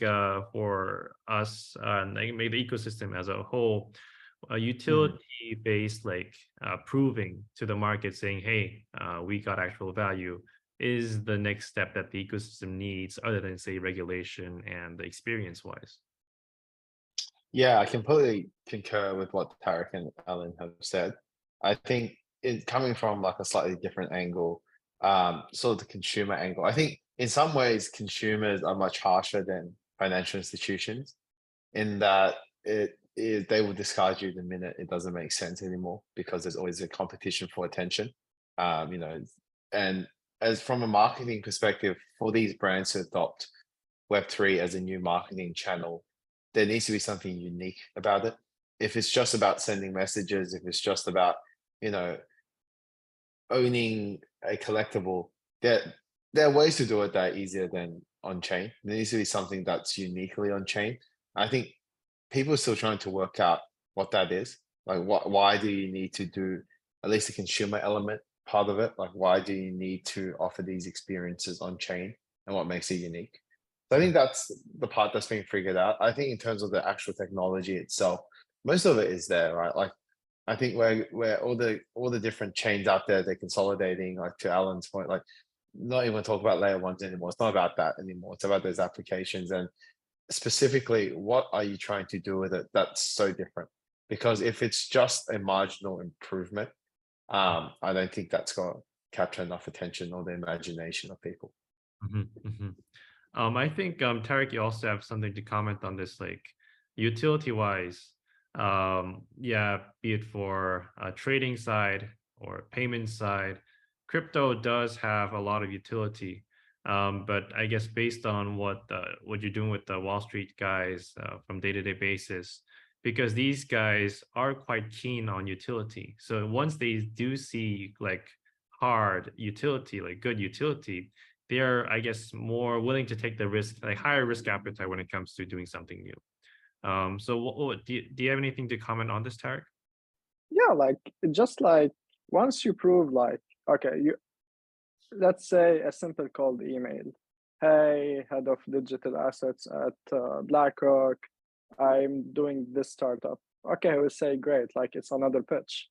for us, like maybe the ecosystem as a whole, utility-based, like proving to the market, saying, "Hey, we got actual value," is the next step that the ecosystem needs, other than say regulation and the experience-wise. Yeah, I completely concur with what Tarek and Alin have said. I think it coming from like a slightly different angle, sort of the consumer angle. I think in some ways consumers are much harsher than financial institutions, in that they will discard you the minute it doesn't make sense anymore, because there's always a competition for attention. And as from a marketing perspective, for these brands to adopt Web3 as a new marketing channel, there needs to be something unique about it. If it's just about sending messages, if it's just about, owning a collectible, there are ways to do it that are easier than on chain. There needs to be something that's uniquely on chain. I think people are still trying to work out what that is. Like, why do you need to do at least a consumer element part of it? Like, why do you need to offer these experiences on chain, and what makes it unique? So I think that's the part that's being figured out. I think in terms of the actual technology itself, most of it is there, right? Like, I think where all the different chains out there, they're consolidating, like to Alan's point, like not even talk about layer ones anymore. It's not about that anymore. It's about those applications, and specifically, what are you trying to do with it that's so different? Because if it's just a marginal improvement, I don't think that's going to capture enough attention or the imagination of people. I think Tarek, you also have something to comment on this, like utility wise. Yeah, be it for a trading side or payment side, crypto does have a lot of utility. But I guess based on what you're doing with the Wall Street guys from day-to-day basis, because these guys are quite keen on utility. So once they do see like hard utility, like good utility, they're, I guess, more willing to take the risk, like higher risk appetite when it comes to doing something new. So do you have anything to comment on this, Tarek? Yeah, like just like once you prove like, okay, let's say a simple cold email. Hey, head of digital assets at BlackRock, I'm doing this startup. Okay, I will say great, like it's another pitch.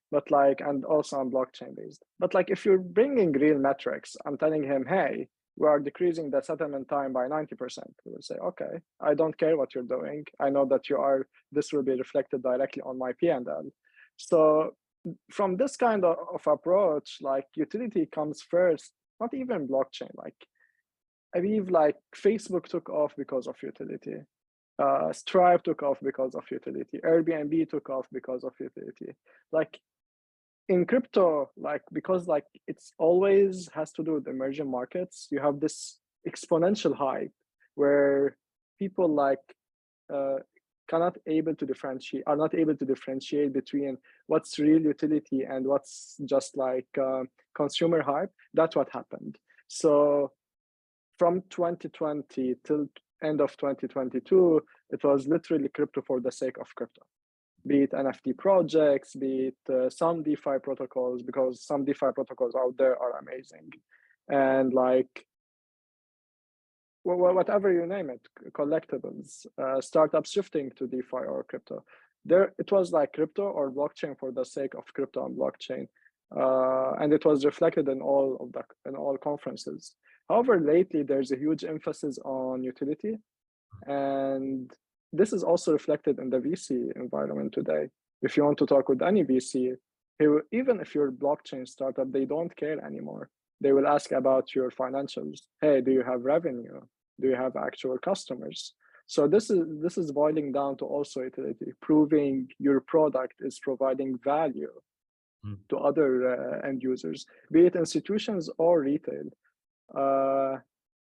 But like, and also on blockchain based. But like, if you're bringing real metrics, I'm telling him, hey, we are decreasing the settlement time by 90%. He will say, okay, I don't care what you're doing. I know that this will be reflected directly on my P&L. So from this kind of approach, like utility comes first, not even blockchain. Like I believe like Facebook took off because of utility. Stripe took off because of utility. Airbnb took off because of utility. Like in crypto, like because like it's always has to do with emerging markets, you have this exponential hype where people like uh, are not able to differentiate between what's real utility and what's just like consumer hype. That's what happened. So from 2020 till end of 2022, it was literally crypto for the sake of crypto, be it NFT projects, be it some DeFi protocols, because some DeFi protocols out there are amazing. And like, whatever you name it, collectibles, startups shifting to DeFi or crypto. There, it was like crypto or blockchain for the sake of crypto and blockchain. And it was reflected in all conferences. However, lately there's a huge emphasis on utility, and this is also reflected in the VC environment today. If you want to talk with any VC, even if you're a blockchain startup, they don't care anymore. They will ask about your financials. Hey, do you have revenue? Do you have actual customers? So this is boiling down to also utility, proving your product is providing value to other end users, be it institutions or retail.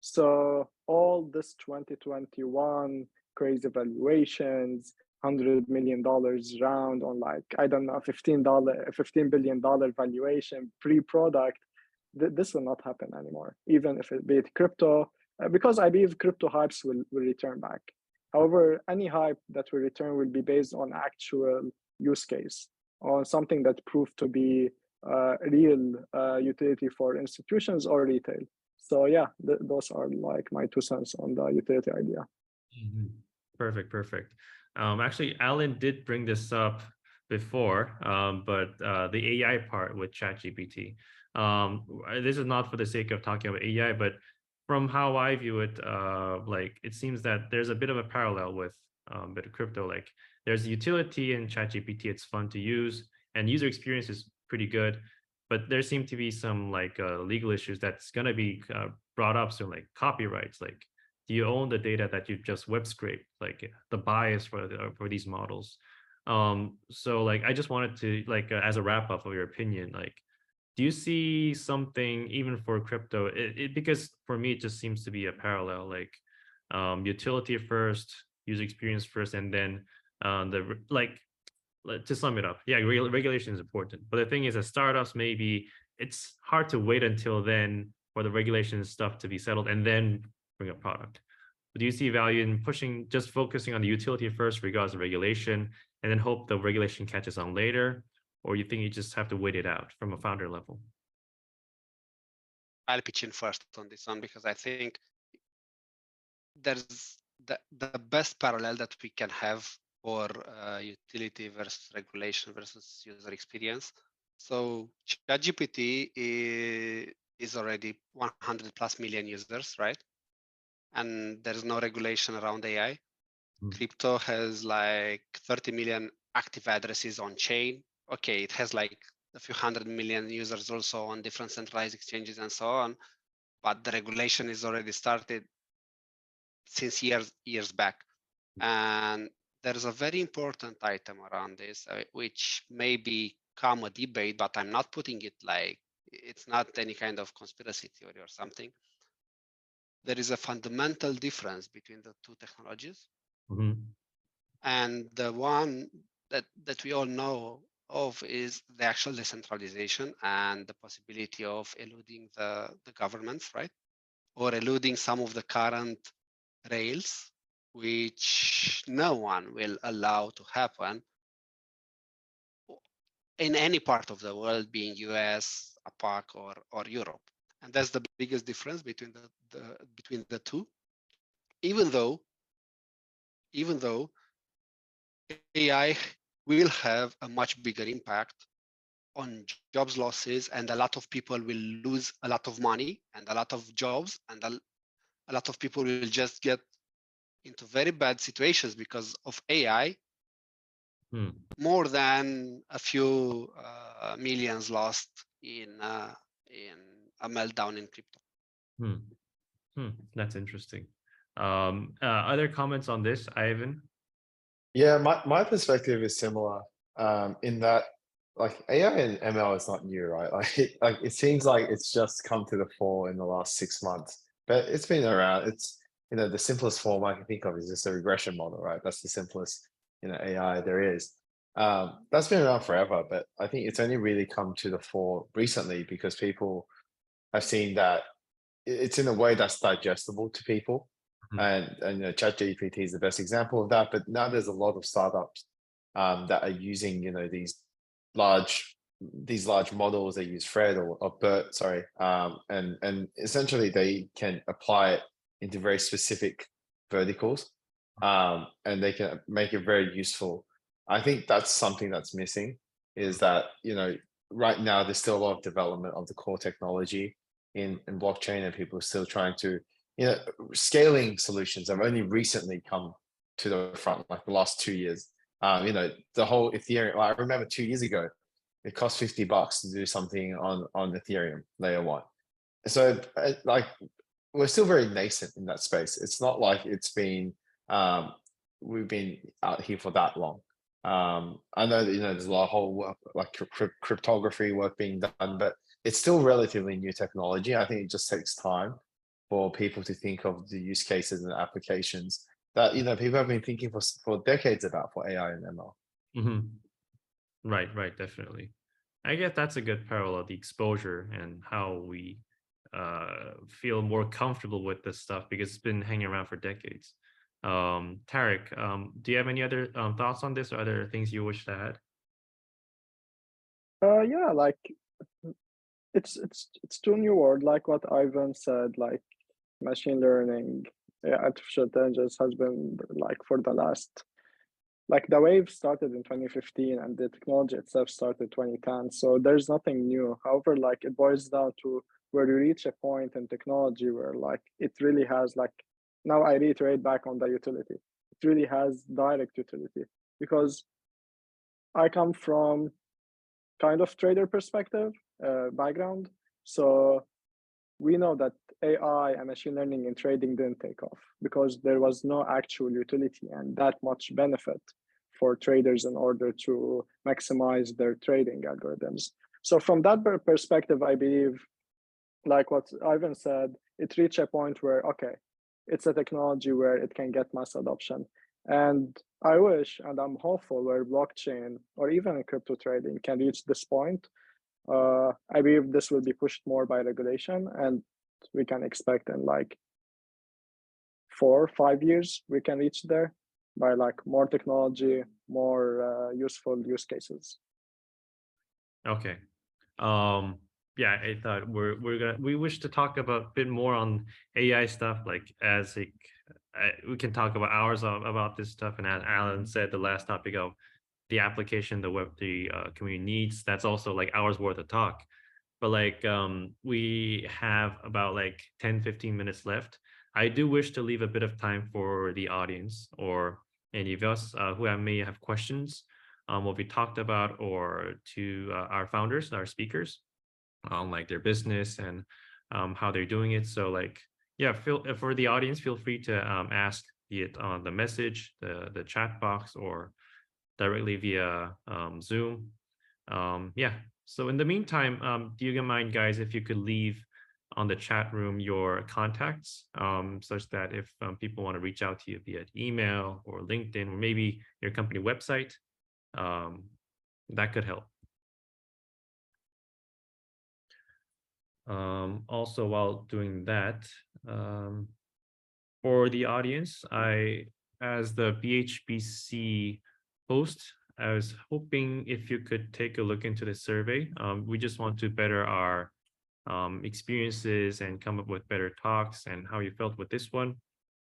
So all this 2021 crazy valuations, $100 million round on like, I don't know, $15 billion valuation pre-product, this will not happen anymore, even if it be it crypto, because I believe crypto hypes will return back. However, any hype that will return will be based on actual use case, on something that proved to be real utility for institutions or retail. So yeah, those are like my 2 cents on the utility idea. Perfect, perfect. Actually, Alin did bring this up before, but the AI part with ChatGPT. This is not for the sake of talking about AI, but from how I view it, like it seems that there's a bit of a parallel with bit of crypto. Like there's utility in ChatGPT; it's fun to use, and user experience is pretty good. But there seem to be some like legal issues that's going to be brought up soon, like copyrights. Like, do you own the data that you just web scraped? Like the bias for these models. So like, I just wanted to like as a wrap up of your opinion, like, do you see something even for crypto? Because for me, it just seems to be a parallel, like utility first, user experience first, and then to sum it up, yeah, regulation is important. But the thing is, as startups, maybe it's hard to wait until then for the regulation stuff to be settled and then bring a product. But do you see value in just focusing on the utility first, regardless of regulation, and then hope the regulation catches on later? Or you think you just have to wait it out from a founder level? I'll pitch in first on this one because I think there's the best parallel that we can have for utility versus regulation versus user experience. So ChatGPT is already 100 plus million users, right? And there's no regulation around AI. Crypto has like 30 million active addresses on chain. Okay, it has like a few 100 million users also on different centralized exchanges and so on, but the regulation is already started since years back. And there's a very important item around this, which may become a debate, but I'm not putting it like, it's not any kind of conspiracy theory or something. There is a fundamental difference between the two technologies. And the one that we all know of is the actual decentralization and the possibility of eluding the governments, right? Or eluding some of the current rails, which no one will allow to happen in any part of the world, being US, APAC, or Europe. And that's the biggest difference between between the two. Even though AI will have a much bigger impact on jobs losses, and a lot of people will lose a lot of money and a lot of jobs, and a lot of people will just get into very bad situations because of AI, more than a few millions lost in a meltdown in crypto. That's interesting. Other comments on this, Ivan? Yeah, my perspective is similar in that like AI and ML is not new, right? Like it seems like it's just come to the fore in the last 6 months, but it's been around. It's, you know, the simplest form I can think of is just a regression model, right? That's the simplest, you know, AI there is. That's been around forever, but I think it's only really come to the fore recently because people have seen that it's in a way that's digestible to people. And you know, ChatGPT is the best example of that. But now there's a lot of startups that are using, you know, these large models. They use Fred or BERT, sorry, and essentially they can apply it into very specific verticals, and they can make it very useful. I think that's something that's missing, is that, you know, right now there's still a lot of development of the core technology in blockchain, and people are still trying to, you know, scaling solutions have only recently come to the front, like the last 2 years. You know, the whole Ethereum, I remember 2 years ago, it cost $50 to do something on Ethereum layer 1. So like, we're still very nascent in that space. It's not like it's been, we've been out here for that long. I know that, you know, there's a lot of whole work, like cryptography work being done, but it's still relatively new technology. I think it just takes time for people to think of the use cases and applications that, you know, people have been thinking for decades about for AI and ML. Right, definitely. I guess that's a good parallel, the exposure and how we feel more comfortable with this stuff because it's been hanging around for decades. Tarek, do you have any other thoughts on this or other things you wish to add? Yeah, like it's too new word, like what Ivan said, like machine learning, artificial intelligence has been like for the last, like the wave started in 2015 and the technology itself started 2010. So there's nothing new. However, like it boils down to where you reach a point in technology where like it really has, like, now I reiterate back on the utility. It really has direct utility, because I come from kind of trader perspective background. So we know that AI and machine learning in trading didn't take off because there was no actual utility and that much benefit for traders in order to maximize their trading algorithms. So from that perspective, I believe, like what Ivan said, it reached a point where, okay, it's a technology where it can get mass adoption. And I wish, and I'm hopeful, where blockchain or even crypto trading can reach this point. I believe this will be pushed more by regulation, and we can expect in like 4 or 5 years, we can reach there by like more technology, more useful use cases. Okay. Yeah, I thought we wish to talk about a bit more on AI stuff, like as we can talk about hours about this stuff. And as Alin said, the last topic of the application the Web3 community needs, that's also like hours worth of talk. But like we have about like 10-15 minutes left. I do wish to leave a bit of time for the audience or any of us who may have questions on what we talked about, or to our founders, our speakers, on like their business and how they're doing it. So like, yeah, for the audience, feel free to ask it on the message, the chat box, or directly via Zoom. Yeah. So in the meantime, do you mind, guys, if you could leave on the chat room your contacts, such that if people want to reach out to you via email or LinkedIn or maybe your company website, that could help. Also, while doing that, for the audience, as the BHBC host, I was hoping if you could take a look into the survey. We just want to better our experiences and come up with better talks and how you felt with this one.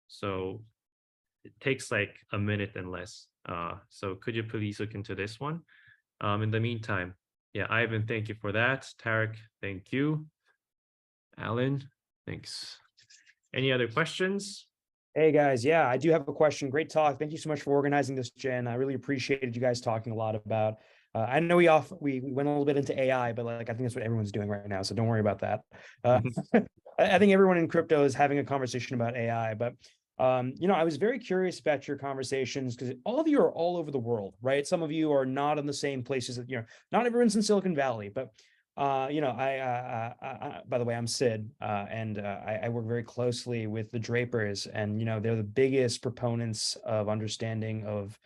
So it takes like a minute and less. So could you please look into this one? In the meantime, yeah, Ivan, thank you for that. Tarek, thank you. Alin, thanks. Any other questions? Hey guys, yeah, I do have a question. Great talk. Thank you so much for organizing this, Jen. I really appreciated you guys talking a lot about. I know we went a little bit into AI, but like I think that's what everyone's doing right now, so don't worry about that. I think everyone in crypto is having a conversation about AI, but I was very curious about your conversations because all of you are all over the world, right? Some of you are not in the same places that not everyone's in Silicon Valley, but by the way, I'm Sid, and I work very closely with the Drapers, and they're the biggest proponents of understanding of,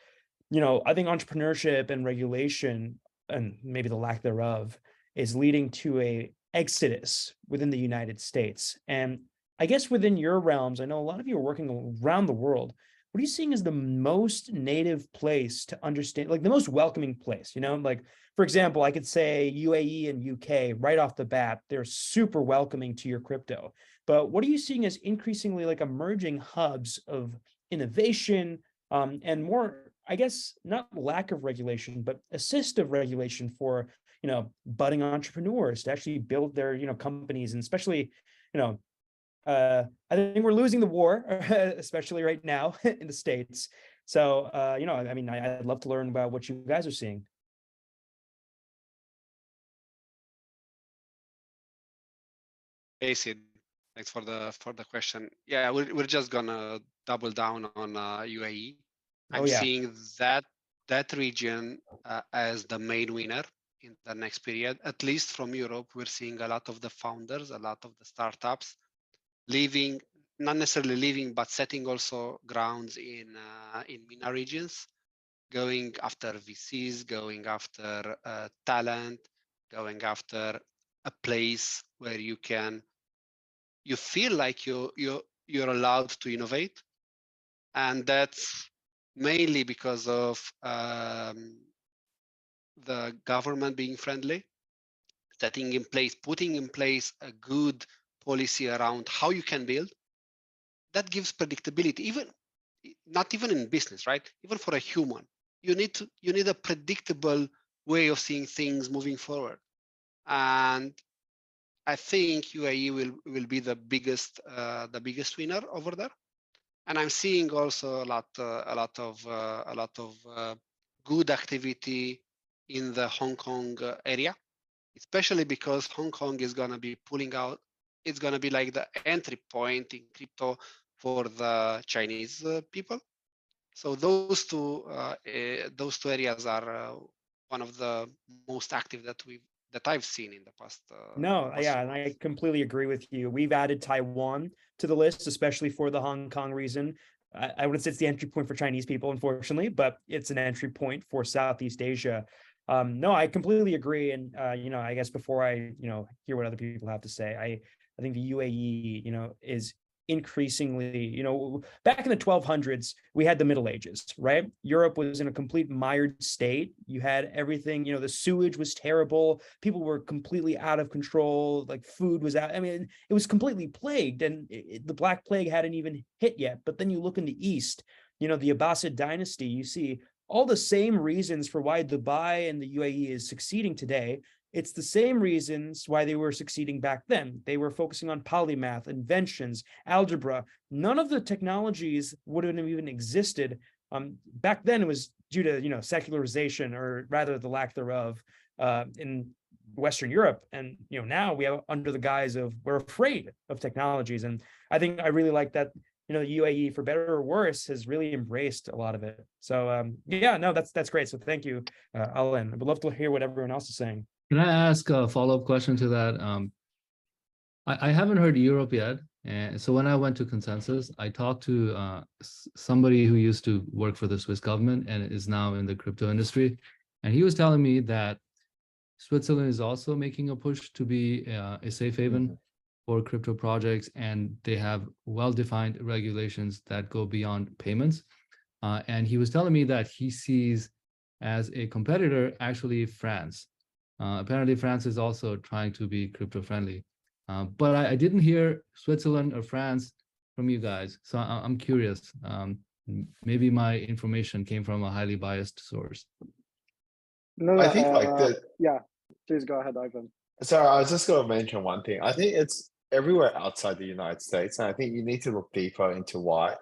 I think entrepreneurship and regulation, and maybe the lack thereof, is leading to a exodus within the United States. And I guess within your realms, I know a lot of you are working around the world. What are you seeing as the most native place to understand, like the most welcoming place? Like, for example, I could say UAE and UK right off the bat, they're super welcoming to your crypto. But what are you seeing as increasingly like emerging hubs of innovation and more, I guess, not lack of regulation, but assistive regulation for, budding entrepreneurs to actually build their, companies, and especially, I think we're losing the war, especially right now in the States. So, I'd love to learn about what you guys are seeing. Hey Sid, thanks for the question. Yeah, we're just gonna double down on UAE. I'm seeing that region as the main winner in the next period. At least from Europe, we're seeing a lot of the founders, a lot of the startups leaving, not necessarily leaving, but setting also grounds in MENA regions, going after VCs, going after talent, going after a place where you feel like you're allowed to innovate, and that's mainly because of the government being friendly, putting in place a good policy around how you can build. That gives predictability, not even in business, right? Even for a human, you need a predictable way of seeing things moving forward. And I think UAE will be the biggest winner over there. And I'm seeing also a lot of good activity in the Hong Kong area, especially because Hong Kong is going to be pulling out. It's going to be like the entry point in crypto for the Chinese people. So those two areas are one of the most active that I've seen in the past. No, yeah, and I completely agree with you. We've added Taiwan to the list, especially for the Hong Kong reason. I wouldn't say it's the entry point for Chinese people, unfortunately, but it's an entry point for Southeast Asia. No, I completely agree. And, I guess before I, hear what other people have to say, I think the UAE, is increasingly, back in the 1200s, we had the Middle Ages, right? Europe was in a complete mired state. You had everything, the sewage was terrible. People were completely out of control. Like food was out. I mean, it was completely plagued, and the Black Plague hadn't even hit yet. But then you look in the East, the Abbasid dynasty, you see all the same reasons for why Dubai and the UAE is succeeding today. It's the same reasons why they were succeeding back then. They were focusing on polymath, inventions, algebra. None of the technologies wouldn't have even existed. Back then, it was due to secularization, or rather the lack thereof, in Western Europe. And now we have under the guise of we're afraid of technologies. And I think I really like that. The UAE, for better or worse, has really embraced a lot of it. So that's great. So thank you, Alin. I would love to hear what everyone else is saying. Can I ask a follow-up question to that? I haven't heard Europe yet. And so when I went to Consensus, I talked to somebody who used to work for the Swiss government and is now in the crypto industry. And he was telling me that Switzerland is also making a push to be a safe haven for crypto projects, and they have well-defined regulations that go beyond payments. And he was telling me that he sees as a competitor, actually France. Apparently, France is also trying to be crypto friendly. But I didn't hear Switzerland or France from you guys. So I'm curious. Maybe my information came from a highly biased source. No, I think like yeah, please go ahead, Ivan. sorry, I was just going to mention one thing. I think it's everywhere outside the United States, and I think you need to look deeper into why.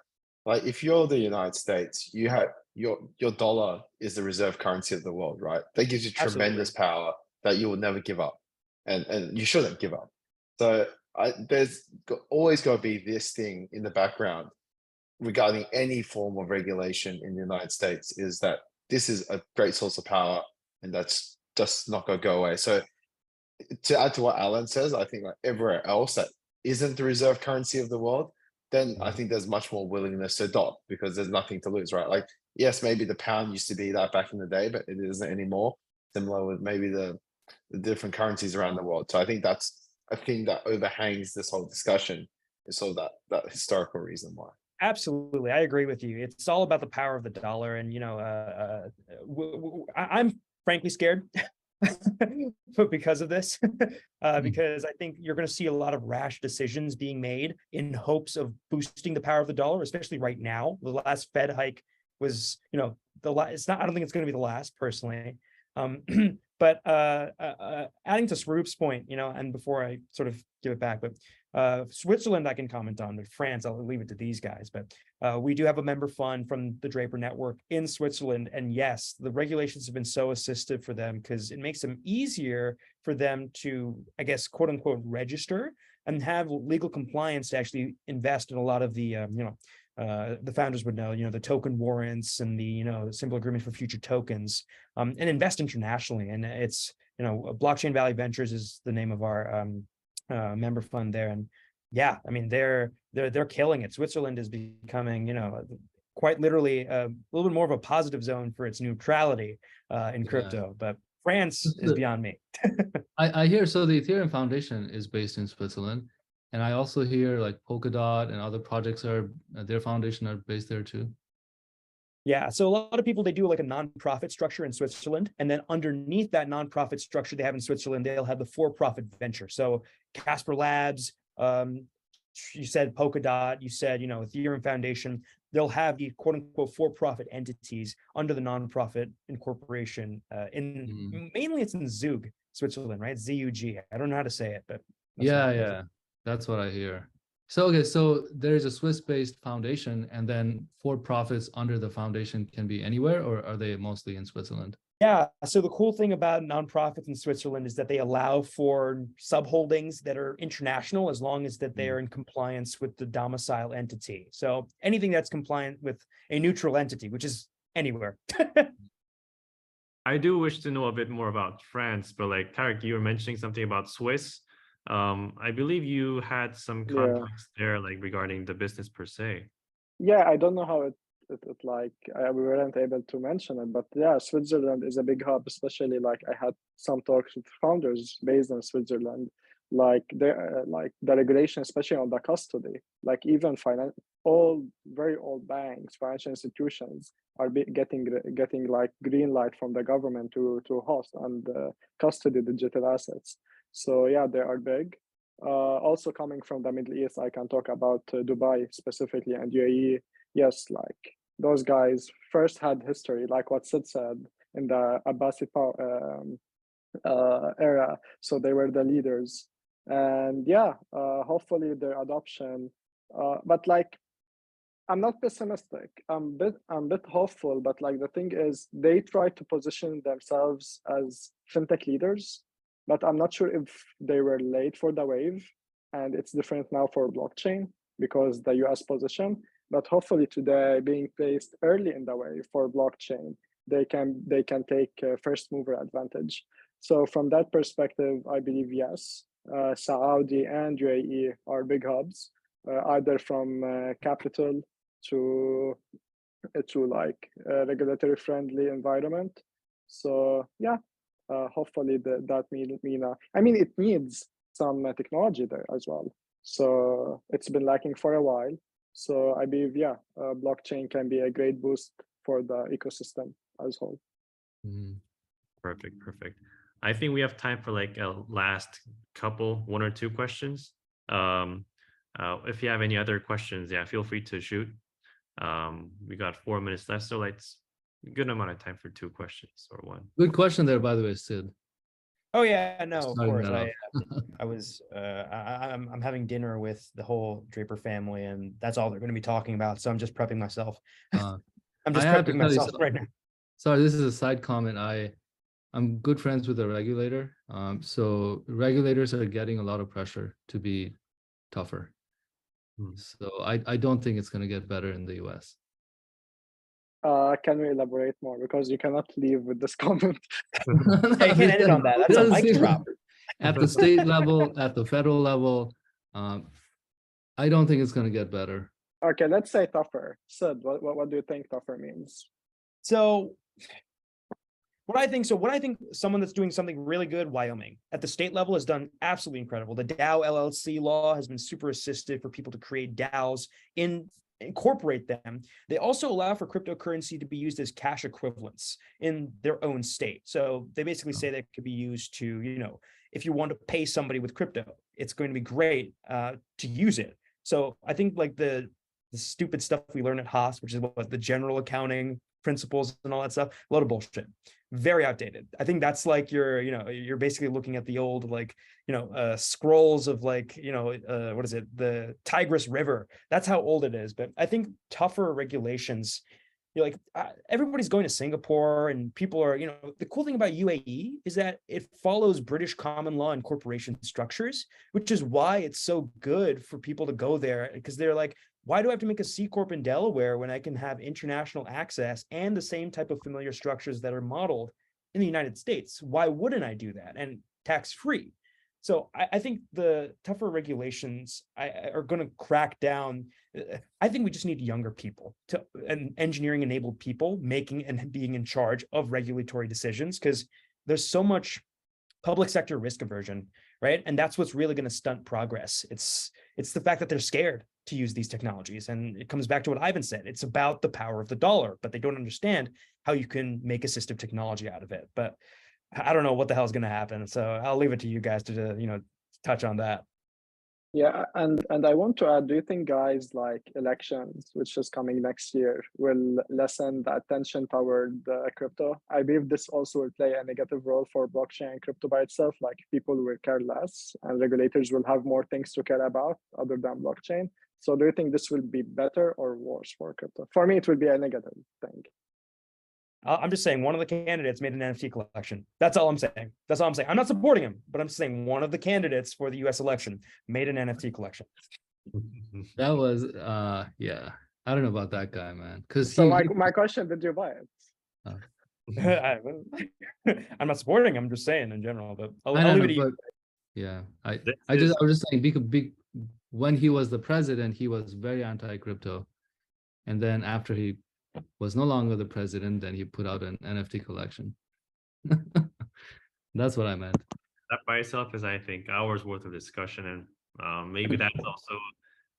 Like if you're the United States, you have your dollar is the reserve currency of the world, right? That gives you tremendous power that you will never give up, and you shouldn't give up. So there's always got to be this thing in the background regarding any form of regulation in the United States, is that this is a great source of power, and that's just not going to go away. So to add to what Alin says, I think like everywhere else that isn't the reserve currency of the world, then I think there's much more willingness to adopt because there's nothing to lose, right? Like, yes, maybe the pound used to be that back in the day, but it isn't anymore. Similar with maybe the different currencies around the world. So I think that's a thing that overhangs this whole discussion, is sort of that historical reason why. Absolutely, I agree with you. It's all about the power of the dollar, and I'm frankly scared, but because of this, because I think you're going to see a lot of rash decisions being made in hopes of boosting the power of the dollar, especially right now. The last Fed hike was, it's not. I don't think it's going to be the last, personally. But adding to Swaroop's point, and before I sort of give it back, but Switzerland I can comment on, but France, I'll leave it to these guys. But we do have a member fund from the Draper Network in Switzerland. And yes, the regulations have been so assistive for them because it makes them easier for them to, I guess, quote unquote, register and have legal compliance to actually invest in a lot of the, the founders would know, the token warrants and the, simple agreement for future tokens, and invest internationally. And it's, Blockchain Valley Ventures is the name of our member fund there. And yeah, I mean, they're killing it. Switzerland is becoming, quite literally a little bit more of a positive zone for its neutrality in crypto. But France is beyond me. I hear, so the Ethereum Foundation is based in Switzerland. And I also hear like Polkadot and other projects their foundation are based there too. Yeah, so a lot of people, they do like a nonprofit structure in Switzerland, and then underneath that nonprofit structure they have in Switzerland, they'll have the for-profit venture. So Casper Labs, you said Polkadot, you said, Ethereum Foundation, they'll have the quote unquote for-profit entities under the nonprofit incorporation mainly it's in Zug, Switzerland, right? ZUG. I don't know how to say it, but yeah. That's what I hear. So, okay, so there's a Swiss-based foundation, and then for-profits under the foundation can be anywhere, or are they mostly in Switzerland? Yeah, so the cool thing about nonprofits in Switzerland is that they allow for subholdings that are international as long as that they are in compliance with the domicile entity. So anything that's compliant with a neutral entity, which is anywhere. I do wish to know a bit more about France, but like Tarek, you were mentioning something about Swiss. I believe you had some context there, like regarding the business per se. Yeah, I don't know how it like we weren't able to mention it, but yeah, Switzerland is a big hub. Especially like I had some talks with founders based in Switzerland. Like like the regulation, especially on the custody, like even very old banks, financial institutions are getting like green light from the government to host and custody digital assets. So yeah, they are big. Also coming from the Middle East, I can talk about Dubai specifically and UAE. Yes, like those guys first had history, like what Sid said, in the Abbasid era. So they were the leaders. And yeah, hopefully their adoption. But like, I'm not pessimistic. I'm a bit hopeful. But like the thing is, they try to position themselves as fintech leaders. But I'm not sure if they were late for the wave, and it's different now for blockchain because the US position. But hopefully today, being placed early in the wave for blockchain, they can take first mover advantage. So from that perspective, I believe yes, Saudi and UAE are big hubs, either from capital to like a regulatory friendly environment. So yeah. Hopefully that MENA. I mean, it needs some technology there as well. So it's been lacking for a while. So I believe, yeah, blockchain can be a great boost for the ecosystem as a whole. Perfect, perfect. I think we have time for like a last couple, 1 or 2 questions. If you have any other questions, yeah, feel free to shoot. We got 4 minutes left, so it's a good amount of time for 2 questions or 1. Good question there, by the way, Sid. Oh yeah, no, of Starting course. that I was I'm having dinner with the whole Draper family, and that's all they're going to be talking about. So I'm just prepping myself. I'm just I have to prepping tell you myself right now. Sorry, this is a side comment. I'm good friends with a regulator. So regulators are getting a lot of pressure to be tougher. So I don't think it's going to get better in the US. Can we elaborate more? Because you cannot leave with this comment. Hey, you can't end it on that. That's a mic drop. At the state level, at the federal level, I don't think it's going to get better. Okay, let's say tougher. Sid, what do you think tougher means? So what I think someone that's doing something really good, Wyoming, at the state level has done absolutely incredible. The DAO LLC law has been super assistive for people to create DAOs, incorporate them. They also allow for cryptocurrency to be used as cash equivalents in their own state. So they basically say that it could be used to, if you want to pay somebody with crypto, it's going to be great to use it. So I think like the stupid stuff we learn at Haas, which is what the general accounting principles and all that stuff, a lot of bullshit, very outdated. I think that's like you're basically looking at the old scrolls of what is it, the Tigris River. That's how old it is. But I think tougher regulations, everybody's going to Singapore, and people are, the cool thing about UAE is that it follows British common law and corporation structures, which is why it's so good for people to go there, because they're like, why do I have to make a C Corp in Delaware when I can have international access and the same type of familiar structures that are modeled in the United States? Why wouldn't I do that? And tax-free. So I think the tougher regulations are going to crack down. I think we just need younger people, and engineering-enabled people making and being in charge of regulatory decisions, because there's so much public sector risk aversion, right? And that's what's really going to stunt progress. It's the fact that they're scared to use these technologies. And it comes back to what Ivan said. It's about the power of the dollar, but they don't understand how you can make assistive technology out of it. But I don't know what the hell is going to happen. So I'll leave it to you guys to, touch on that. Yeah, and I want to add, do you think, guys, like elections, which is coming next year, will lessen the attention toward crypto? I believe this also will play a negative role for blockchain and crypto by itself. Like people will care less, and regulators will have more things to care about other than blockchain. So do you think this will be better or worse for crypto? For me, it will be a negative thing. I'm just saying one of the candidates made an NFT collection. That's all I'm saying. That's all I'm saying. I'm not supporting him, but I'm saying one of the candidates for the US election made an NFT collection. That was, yeah. I don't know about that guy, man. So my question, did you buy it? I'm not supporting him. I'm just saying in general, but I'll leave it to you. Yeah, I was just saying, when he was the president, he was very anti-crypto. And then after he was no longer the president, then he put out an NFT collection. That's what I meant. That by itself is, I think, hours worth of discussion, and maybe that's also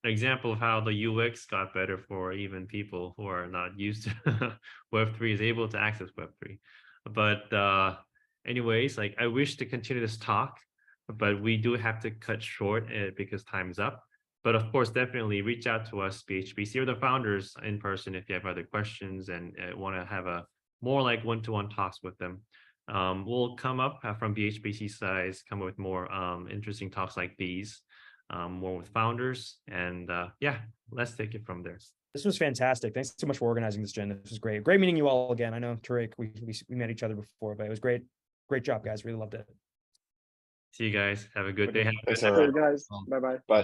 an example of how the UX got better for even people who are not used to Web3 is able to access Web3. But anyways, like I wish to continue this talk, but we do have to cut short because time's up. But of course, definitely reach out to us, BHBC, or the founders in person if you have other questions and want to have a more like one-to-one talks with them. We'll come up from BHBC side, come up with more interesting talks like these, more with founders. And yeah, let's take it from there. This was fantastic. Thanks so much for organizing this, Jen. This was great. Great meeting you all again. I know, Tarek, we met each other before, but it was great. Great job, guys. Really loved it. See you guys. Have a good day. Thanks, everyone. Guys, bye-bye. Bye.